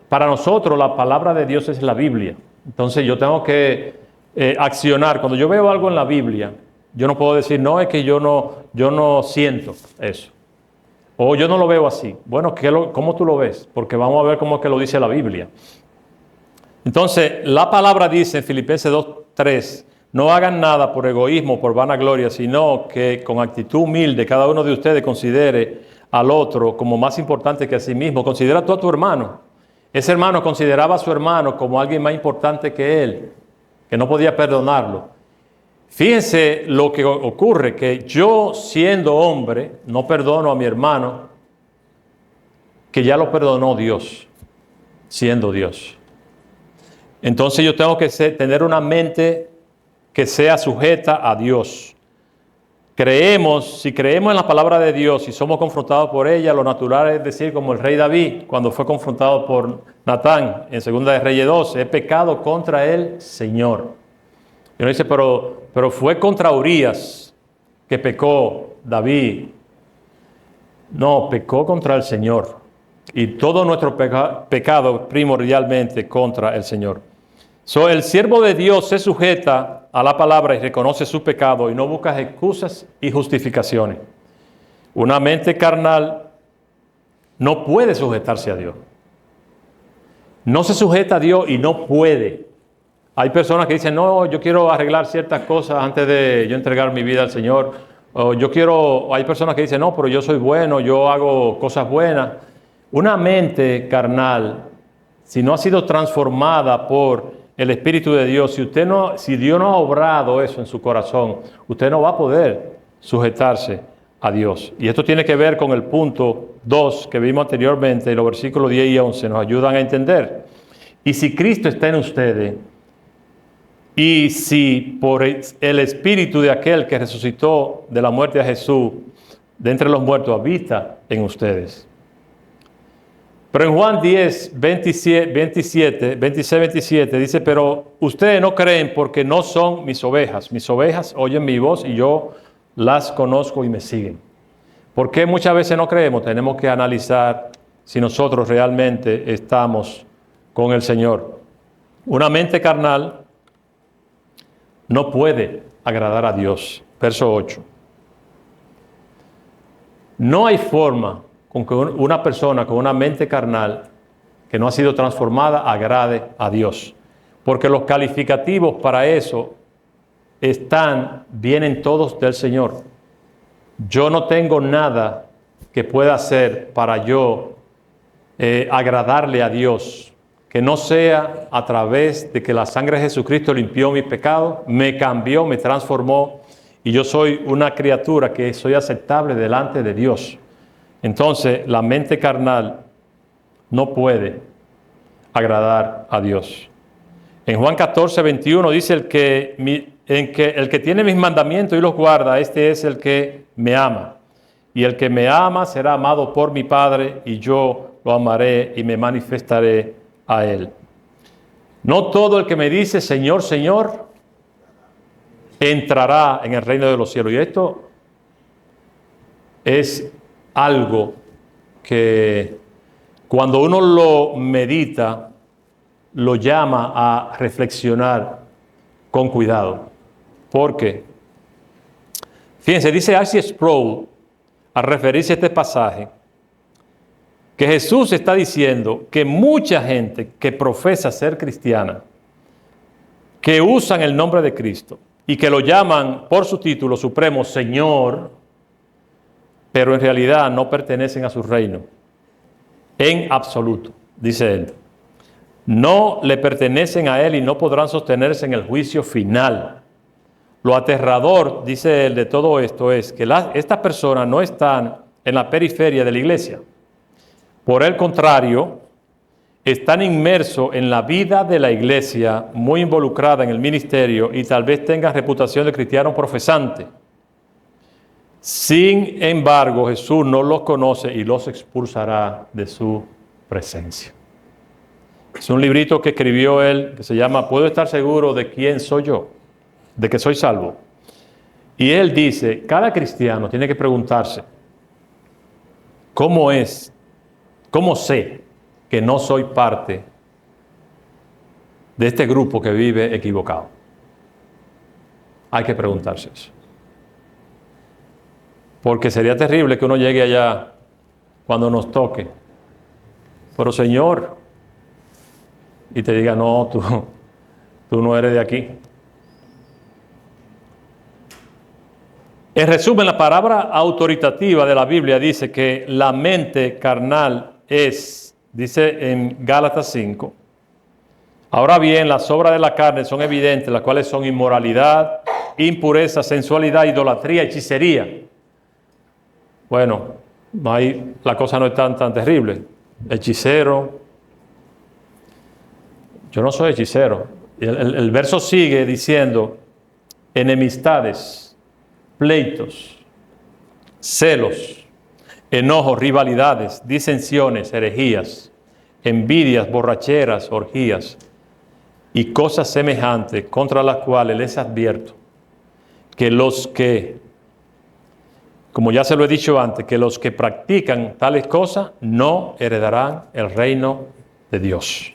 Para nosotros la palabra de Dios es la Biblia. Entonces yo tengo que accionar. Cuando yo veo algo en la Biblia, yo no puedo decir, no, es que yo no siento eso. O yo no lo veo así. Bueno, ¿cómo tú lo ves? Porque vamos a ver cómo es que lo dice la Biblia. Entonces, la palabra dice en Filipenses 2:3, no hagan nada por egoísmo, por vanagloria, sino que con actitud humilde cada uno de ustedes considere al otro como más importante que a sí mismo. Considera tú a tu hermano. Ese hermano consideraba a su hermano como alguien más importante que él, que no podía perdonarlo. Fíjense lo que ocurre, que yo siendo hombre no perdono a mi hermano, que ya lo perdonó Dios, siendo Dios. Entonces yo tengo que tener una mente que sea sujeta a Dios. Si creemos en la palabra de Dios y somos confrontados por ella, lo natural es decir como el rey David, cuando fue confrontado por Natán en 2 de Reyes 12, he pecado contra el Señor. Y uno dice, pero fue contra Urías que pecó David. No, pecó contra el Señor. Y todo nuestro pecado primordialmente contra el Señor. El siervo de Dios se sujeta a la palabra y reconoce su pecado y no busca excusas y justificaciones. Una mente carnal no puede sujetarse a Dios. No se sujeta a Dios y no puede. Hay personas que dicen, no, yo quiero arreglar ciertas cosas antes de yo entregar mi vida al Señor. Hay personas que dicen, no, pero yo soy bueno, yo hago cosas buenas. Una mente carnal, si no ha sido transformada por el Espíritu de Dios, si Dios no ha obrado eso en su corazón, usted no va a poder sujetarse a Dios. Y esto tiene que ver con el punto 2 que vimos anteriormente, y los versículos 10 y 11 nos ayudan a entender. Y si Cristo está en ustedes, y si por el Espíritu de aquel que resucitó de la muerte a Jesús, de entre los muertos, habita en ustedes. Pero en Juan 10, 26, 27 dice, pero ustedes no creen porque no son mis ovejas. Mis ovejas oyen mi voz y yo las conozco y me siguen. ¿Por qué muchas veces no creemos? Tenemos que analizar si nosotros realmente estamos con el Señor. Una mente carnal no puede agradar a Dios. Verso 8. No hay forma con que una persona con una mente carnal que no ha sido transformada agrade a Dios. Porque los calificativos para eso vienen todos del Señor. Yo no tengo nada que pueda hacer para yo agradarle a Dios, que no sea a través de que la sangre de Jesucristo limpió mi pecado, me cambió, me transformó, y yo soy una criatura que soy aceptable delante de Dios. Entonces, la mente carnal no puede agradar a Dios. En Juan 14, 21 dice, el que tiene mis mandamientos y los guarda, este es el que me ama. Y el que me ama será amado por mi Padre, y yo lo amaré y me manifestaré a él. No todo el que me dice, Señor, Señor, entrará en el reino de los cielos. Y esto es algo que cuando uno lo medita, lo llama a reflexionar con cuidado. Porque, fíjense, dice R.C. Sproul, al referirse a este pasaje, que Jesús está diciendo que mucha gente que profesa ser cristiana, que usan el nombre de Cristo y que lo llaman por su título supremo Señor, pero en realidad no pertenecen a su reino. En absoluto, dice él. No le pertenecen a él y no podrán sostenerse en el juicio final. Lo aterrador, dice él, de todo esto es que estas personas no están en la periferia de la iglesia. Por el contrario, están inmersos en la vida de la iglesia, muy involucrada en el ministerio y tal vez tengan reputación de cristiano profesante. Sin embargo, Jesús no los conoce y los expulsará de su presencia. Es un librito que escribió él que se llama ¿Puedo estar seguro de quién soy yo? De que soy salvo. Y él dice, cada cristiano tiene que preguntarse, ¿cómo sé que no soy parte de este grupo que vive equivocado? Hay que preguntarse eso. Porque sería terrible que uno llegue allá cuando nos toque. Pero Señor, y te diga, no, tú no eres de aquí. En resumen, la palabra autoritativa de la Biblia dice que la mente carnal es, dice en Gálatas 5, ahora bien, las obras de la carne son evidentes, las cuales son inmoralidad, impureza, sensualidad, idolatría, hechicería. Bueno, la cosa no es tan terrible. Hechicero. Yo no soy hechicero. El verso sigue diciendo, enemistades, pleitos, celos, enojos, rivalidades, disensiones, herejías, envidias, borracheras, orgías y cosas semejantes, contra las cuales les advierto que los que, como ya se lo he dicho antes, que los que practican tales cosas no heredarán el reino de Dios.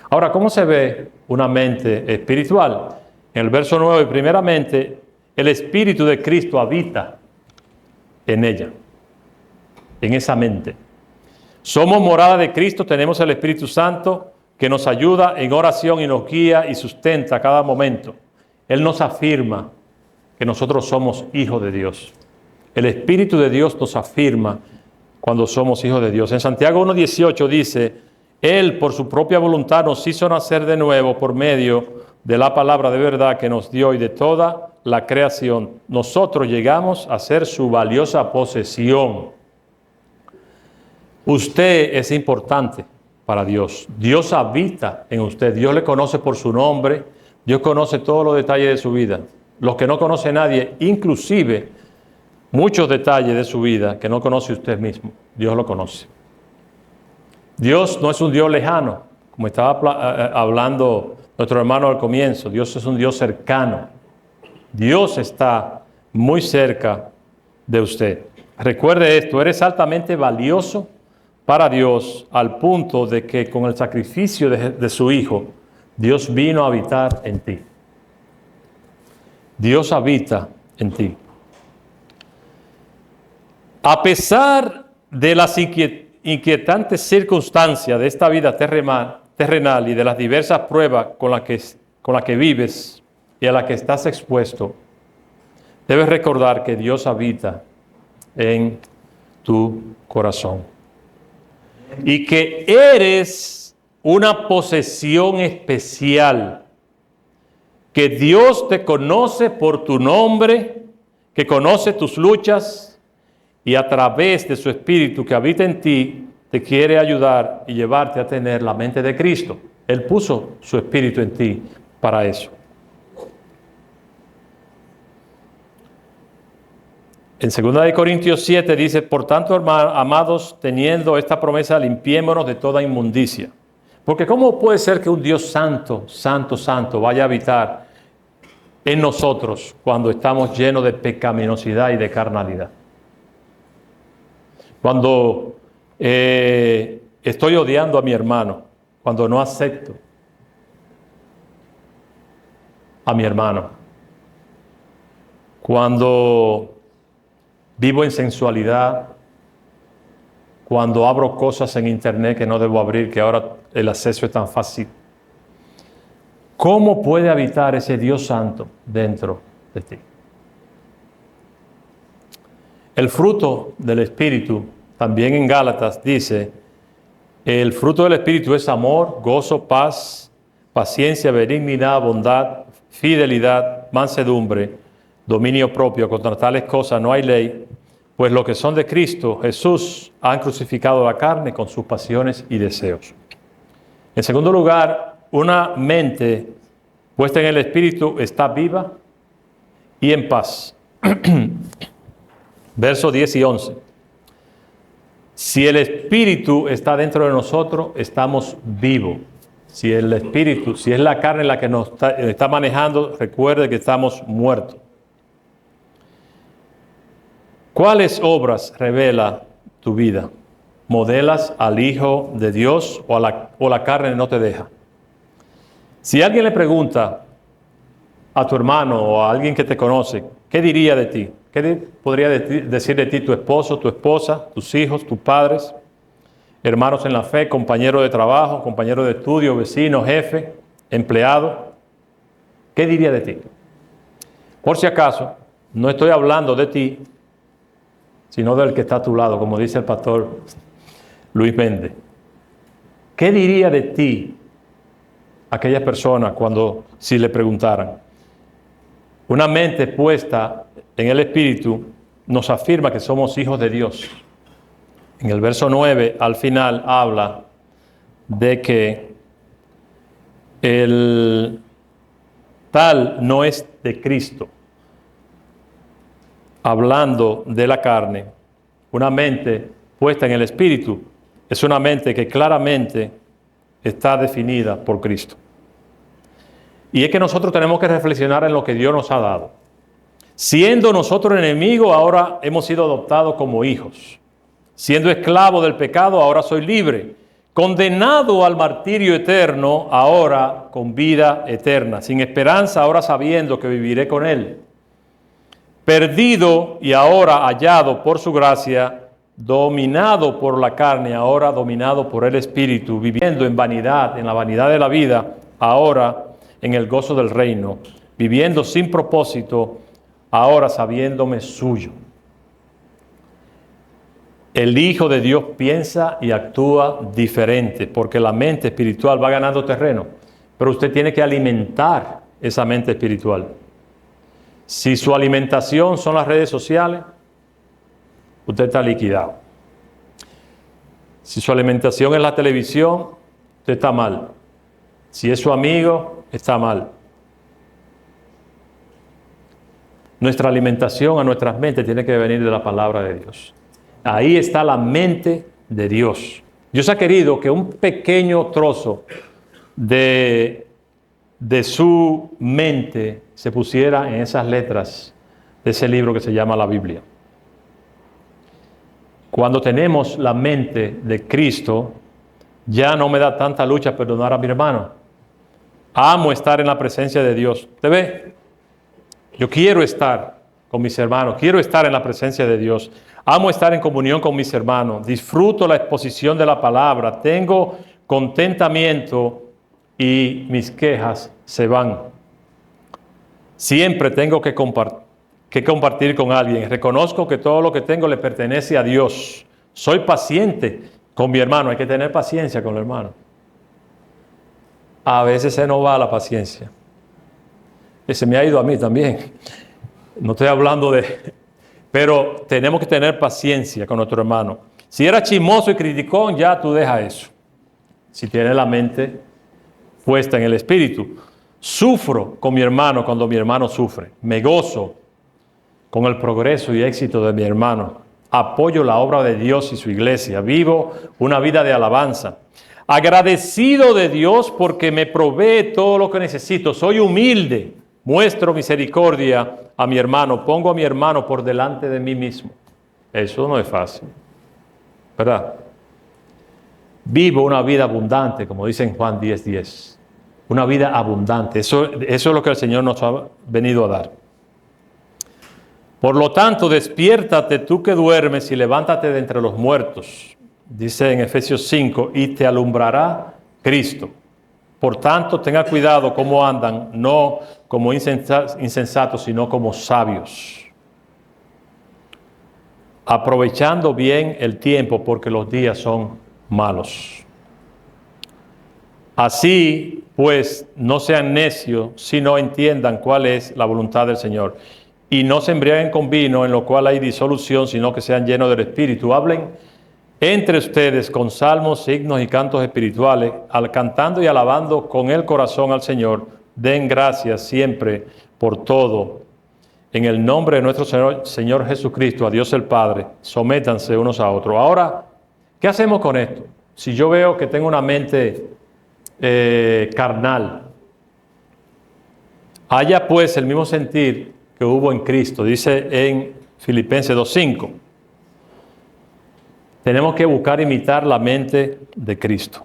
Ahora, ¿cómo se ve una mente espiritual? En el verso 9, primeramente, el Espíritu de Cristo habita en ella, en esa mente. Somos morada de Cristo, tenemos el Espíritu Santo que nos ayuda en oración y nos guía y sustenta a cada momento. Él nos afirma que nosotros somos hijos de Dios. El Espíritu de Dios nos afirma cuando somos hijos de Dios. En Santiago 1:18 dice, Él por su propia voluntad nos hizo nacer de nuevo por medio de la palabra de verdad que nos dio y de toda la creación. Nosotros llegamos a ser su valiosa posesión. Usted es importante para Dios. Dios habita en usted. Dios le conoce por su nombre. Dios conoce todos los detalles de su vida. Los que no conoce nadie, inclusive muchos detalles de su vida que no conoce usted mismo. Dios lo conoce. Dios no es un Dios lejano, como estaba hablando nuestro hermano al comienzo. Dios es un Dios cercano. Dios está muy cerca de usted. Recuerde esto, eres altamente valioso para Dios al punto de que con el sacrificio de su Hijo, Dios vino a habitar en ti. Dios habita en ti. A pesar de las inquietantes circunstancias de esta vida terrenal y de las diversas pruebas con las que vives y a las que estás expuesto, debes recordar que Dios habita en tu corazón y que eres una posesión especial, que Dios te conoce por tu nombre, que conoce tus luchas y a través de su Espíritu que habita en ti, te quiere ayudar y llevarte a tener la mente de Cristo. Él puso su Espíritu en ti para eso. En 2 Corintios 7 dice, por tanto, amados, teniendo esta promesa, limpiémonos de toda inmundicia. Porque ¿cómo puede ser que un Dios santo, santo, santo vaya a habitar en nosotros cuando estamos llenos de pecaminosidad y de carnalidad? Cuando estoy odiando a mi hermano, cuando no acepto a mi hermano, cuando vivo en sensualidad, cuando abro cosas en internet que no debo abrir, que ahora el acceso es tan fácil. ¿Cómo puede habitar ese Dios santo dentro de ti? El fruto del Espíritu, también en Gálatas dice, el fruto del Espíritu es amor, gozo, paz, paciencia, benignidad, bondad, fidelidad, mansedumbre, dominio propio. Contra tales cosas no hay ley, pues los que son de Cristo Jesús han crucificado la carne con sus pasiones y deseos. En segundo lugar, una mente puesta en el Espíritu está viva y en paz. Versos 10 y 11. Si el Espíritu está dentro de nosotros, estamos vivos. Si el Espíritu, si es la carne la que nos está manejando, recuerde que estamos muertos. ¿Cuáles obras revela tu vida? ¿Modelas al Hijo de Dios o la carne no te deja? Si alguien le pregunta, a tu hermano o a alguien que te conoce, ¿qué diría de ti? ¿Qué podría decir de ti tu esposo, tu esposa, tus hijos, tus padres, hermanos en la fe, compañero de trabajo, compañero de estudio, vecino, jefe, empleado? ¿Qué diría de ti? Por si acaso, no estoy hablando de ti, sino del que está a tu lado, como dice el pastor Luis Méndez. ¿Qué diría de ti aquella persona si le preguntaran? Una mente puesta en el Espíritu nos afirma que somos hijos de Dios. En el verso 9, al final, habla de que el tal no es de Cristo. Hablando de la carne, una mente puesta en el Espíritu es una mente que claramente está definida por Cristo. Y es que nosotros tenemos que reflexionar en lo que Dios nos ha dado. Siendo nosotros enemigos, ahora hemos sido adoptados como hijos. Siendo esclavo del pecado, ahora soy libre. Condenado al martirio eterno, ahora con vida eterna. Sin esperanza, ahora sabiendo que viviré con Él. Perdido y ahora hallado por su gracia, dominado por la carne, ahora dominado por el Espíritu, viviendo en vanidad, en la vanidad de la vida, ahora en el gozo del reino, viviendo sin propósito, ahora sabiéndome suyo. El Hijo de Dios piensa y actúa diferente, porque la mente espiritual va ganando terreno, pero usted tiene que alimentar esa mente espiritual. Si su alimentación son las redes sociales, usted está liquidado. Si su alimentación es la televisión, usted está mal. Si es su amigo, está mal. Nuestra alimentación a nuestras mentes tiene que venir de la palabra de Dios. Ahí está la mente de Dios. Dios ha querido que un pequeño trozo de su mente se pusiera en esas letras de ese libro que se llama la Biblia. Cuando tenemos la mente de Cristo, ya no me da tanta lucha perdonar a mi hermano. Amo estar en la presencia de Dios. ¿Te ve? Yo quiero estar con mis hermanos, quiero estar en la presencia de Dios. Amo estar en comunión con mis hermanos. Disfruto la exposición de la palabra. Tengo contentamiento y mis quejas se van. Siempre tengo que compartir con alguien. Reconozco que todo lo que tengo le pertenece a Dios. Soy paciente con mi hermano. Hay que tener paciencia con el hermano. A veces se nos va la paciencia. Y se me ha ido a mí también. No estoy hablando de... Pero tenemos que tener paciencia con nuestro hermano. Si eres chismoso y criticón, ya tú dejas eso. Si tienes la mente puesta en el Espíritu. Sufro con mi hermano cuando mi hermano sufre. Me gozo con el progreso y éxito de mi hermano. Apoyo la obra de Dios y su iglesia. Vivo una vida de alabanza. Agradecido de Dios porque me provee todo lo que necesito. Soy humilde. Muestro misericordia a mi hermano. Pongo a mi hermano por delante de mí mismo. Eso no es fácil, ¿verdad? Vivo una vida abundante, como dice en Juan 10:10. Una vida abundante. Eso es lo que el Señor nos ha venido a dar. Por lo tanto, despiértate tú que duermes y levántate de entre los muertos. Dice en Efesios 5, y te alumbrará Cristo. Por tanto, tenga cuidado cómo andan, no como insensatos, sino como sabios. Aprovechando bien el tiempo, porque los días son malos. Así, pues, no sean necios, sino entiendan cuál es la voluntad del Señor. Y no se embriaguen con vino, en lo cual hay disolución, sino que sean llenos del Espíritu. Hablen entre ustedes con salmos, himnos y cantos espirituales, cantando y alabando con el corazón al Señor. Den gracias siempre por todo. En el nombre de nuestro Señor Jesucristo, a Dios el Padre, sométanse unos a otros. Ahora, ¿qué hacemos con esto? Si yo veo que tengo una mente carnal, haya pues el mismo sentir que hubo en Cristo, dice en Filipenses 2:5. Tenemos que buscar imitar la mente de Cristo.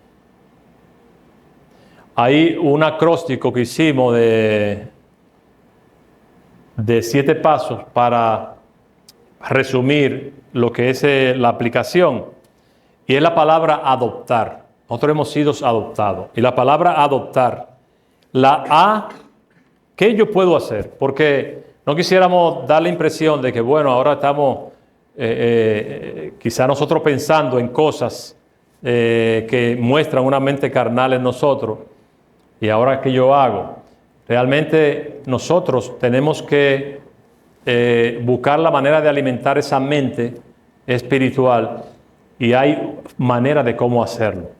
Hay un acróstico que hicimos de de 7 pasos para resumir lo que es la aplicación, y es la palabra adoptar. Nosotros hemos sido adoptados. Y la palabra adoptar, la A, ¿qué yo puedo hacer? Porque no quisiéramos dar la impresión de que, bueno, ahora estamos quizá nosotros pensando en cosas que muestran una mente carnal en nosotros, y ahora ¿qué yo hago? Realmente nosotros tenemos que buscar la manera de alimentar esa mente espiritual, y hay manera de cómo hacerlo.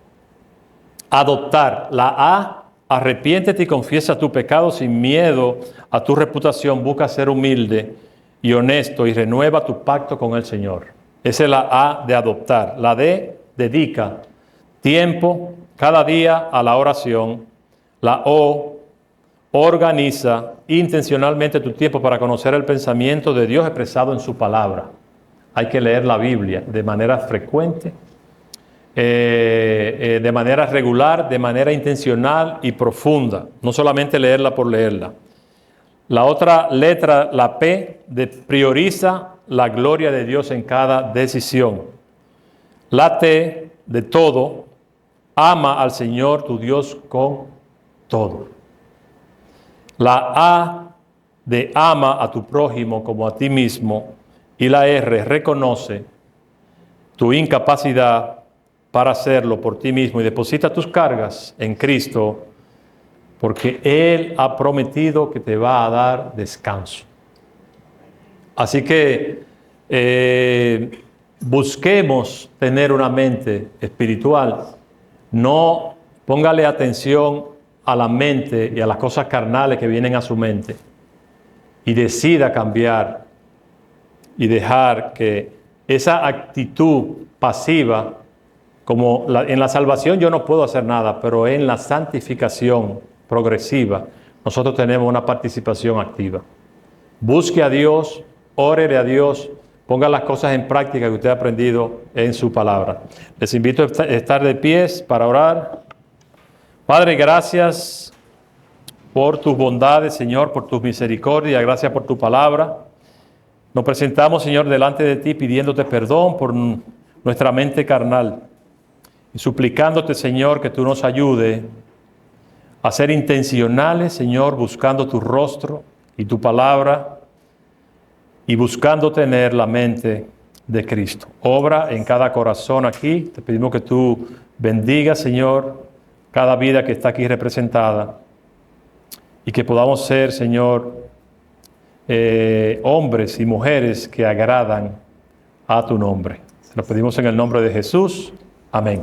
Adoptar, la A, arrepiéntete y confiesa tu pecado sin miedo a tu reputación, busca ser humilde y honesto y renueva tu pacto con el Señor. Esa es la A de adoptar. La D, dedica tiempo cada día a la oración. La O, organiza intencionalmente tu tiempo para conocer el pensamiento de Dios expresado en su palabra. Hay que leer la Biblia de manera frecuente, de manera regular, de manera intencional y profunda. No solamente leerla por leerla. La otra letra, la P, prioriza la gloria de Dios en cada decisión. La T, de todo, ama al Señor tu Dios con todo. La A, de ama a tu prójimo como a ti mismo. Y la R, reconoce tu incapacidad para hacerlo por ti mismo y deposita tus cargas en Cristo, porque Él ha prometido que te va a dar descanso. Así que busquemos tener una mente espiritual. No póngale atención a la mente y a las cosas carnales que vienen a su mente, y decida cambiar y dejar que esa actitud pasiva, como en la salvación yo no puedo hacer nada, pero en la santificación progresiva nosotros tenemos una participación activa. Busque a Dios, órele a Dios, ponga las cosas en práctica que usted ha aprendido en su palabra. Les invito a estar de pies para orar. Padre, gracias por tus bondades, Señor, por tus misericordias, gracias por tu palabra. Nos presentamos, Señor, delante de ti pidiéndote perdón por nuestra mente carnal y suplicándote, Señor, que tú nos ayudes a ser intencionales, Señor, buscando tu rostro y tu palabra y buscando tener la mente de Cristo. Obra en cada corazón aquí. Te pedimos que tú bendigas, Señor, cada vida que está aquí representada, y que podamos ser, Señor, hombres y mujeres que agradan a tu nombre. Se lo pedimos en el nombre de Jesús. Amén.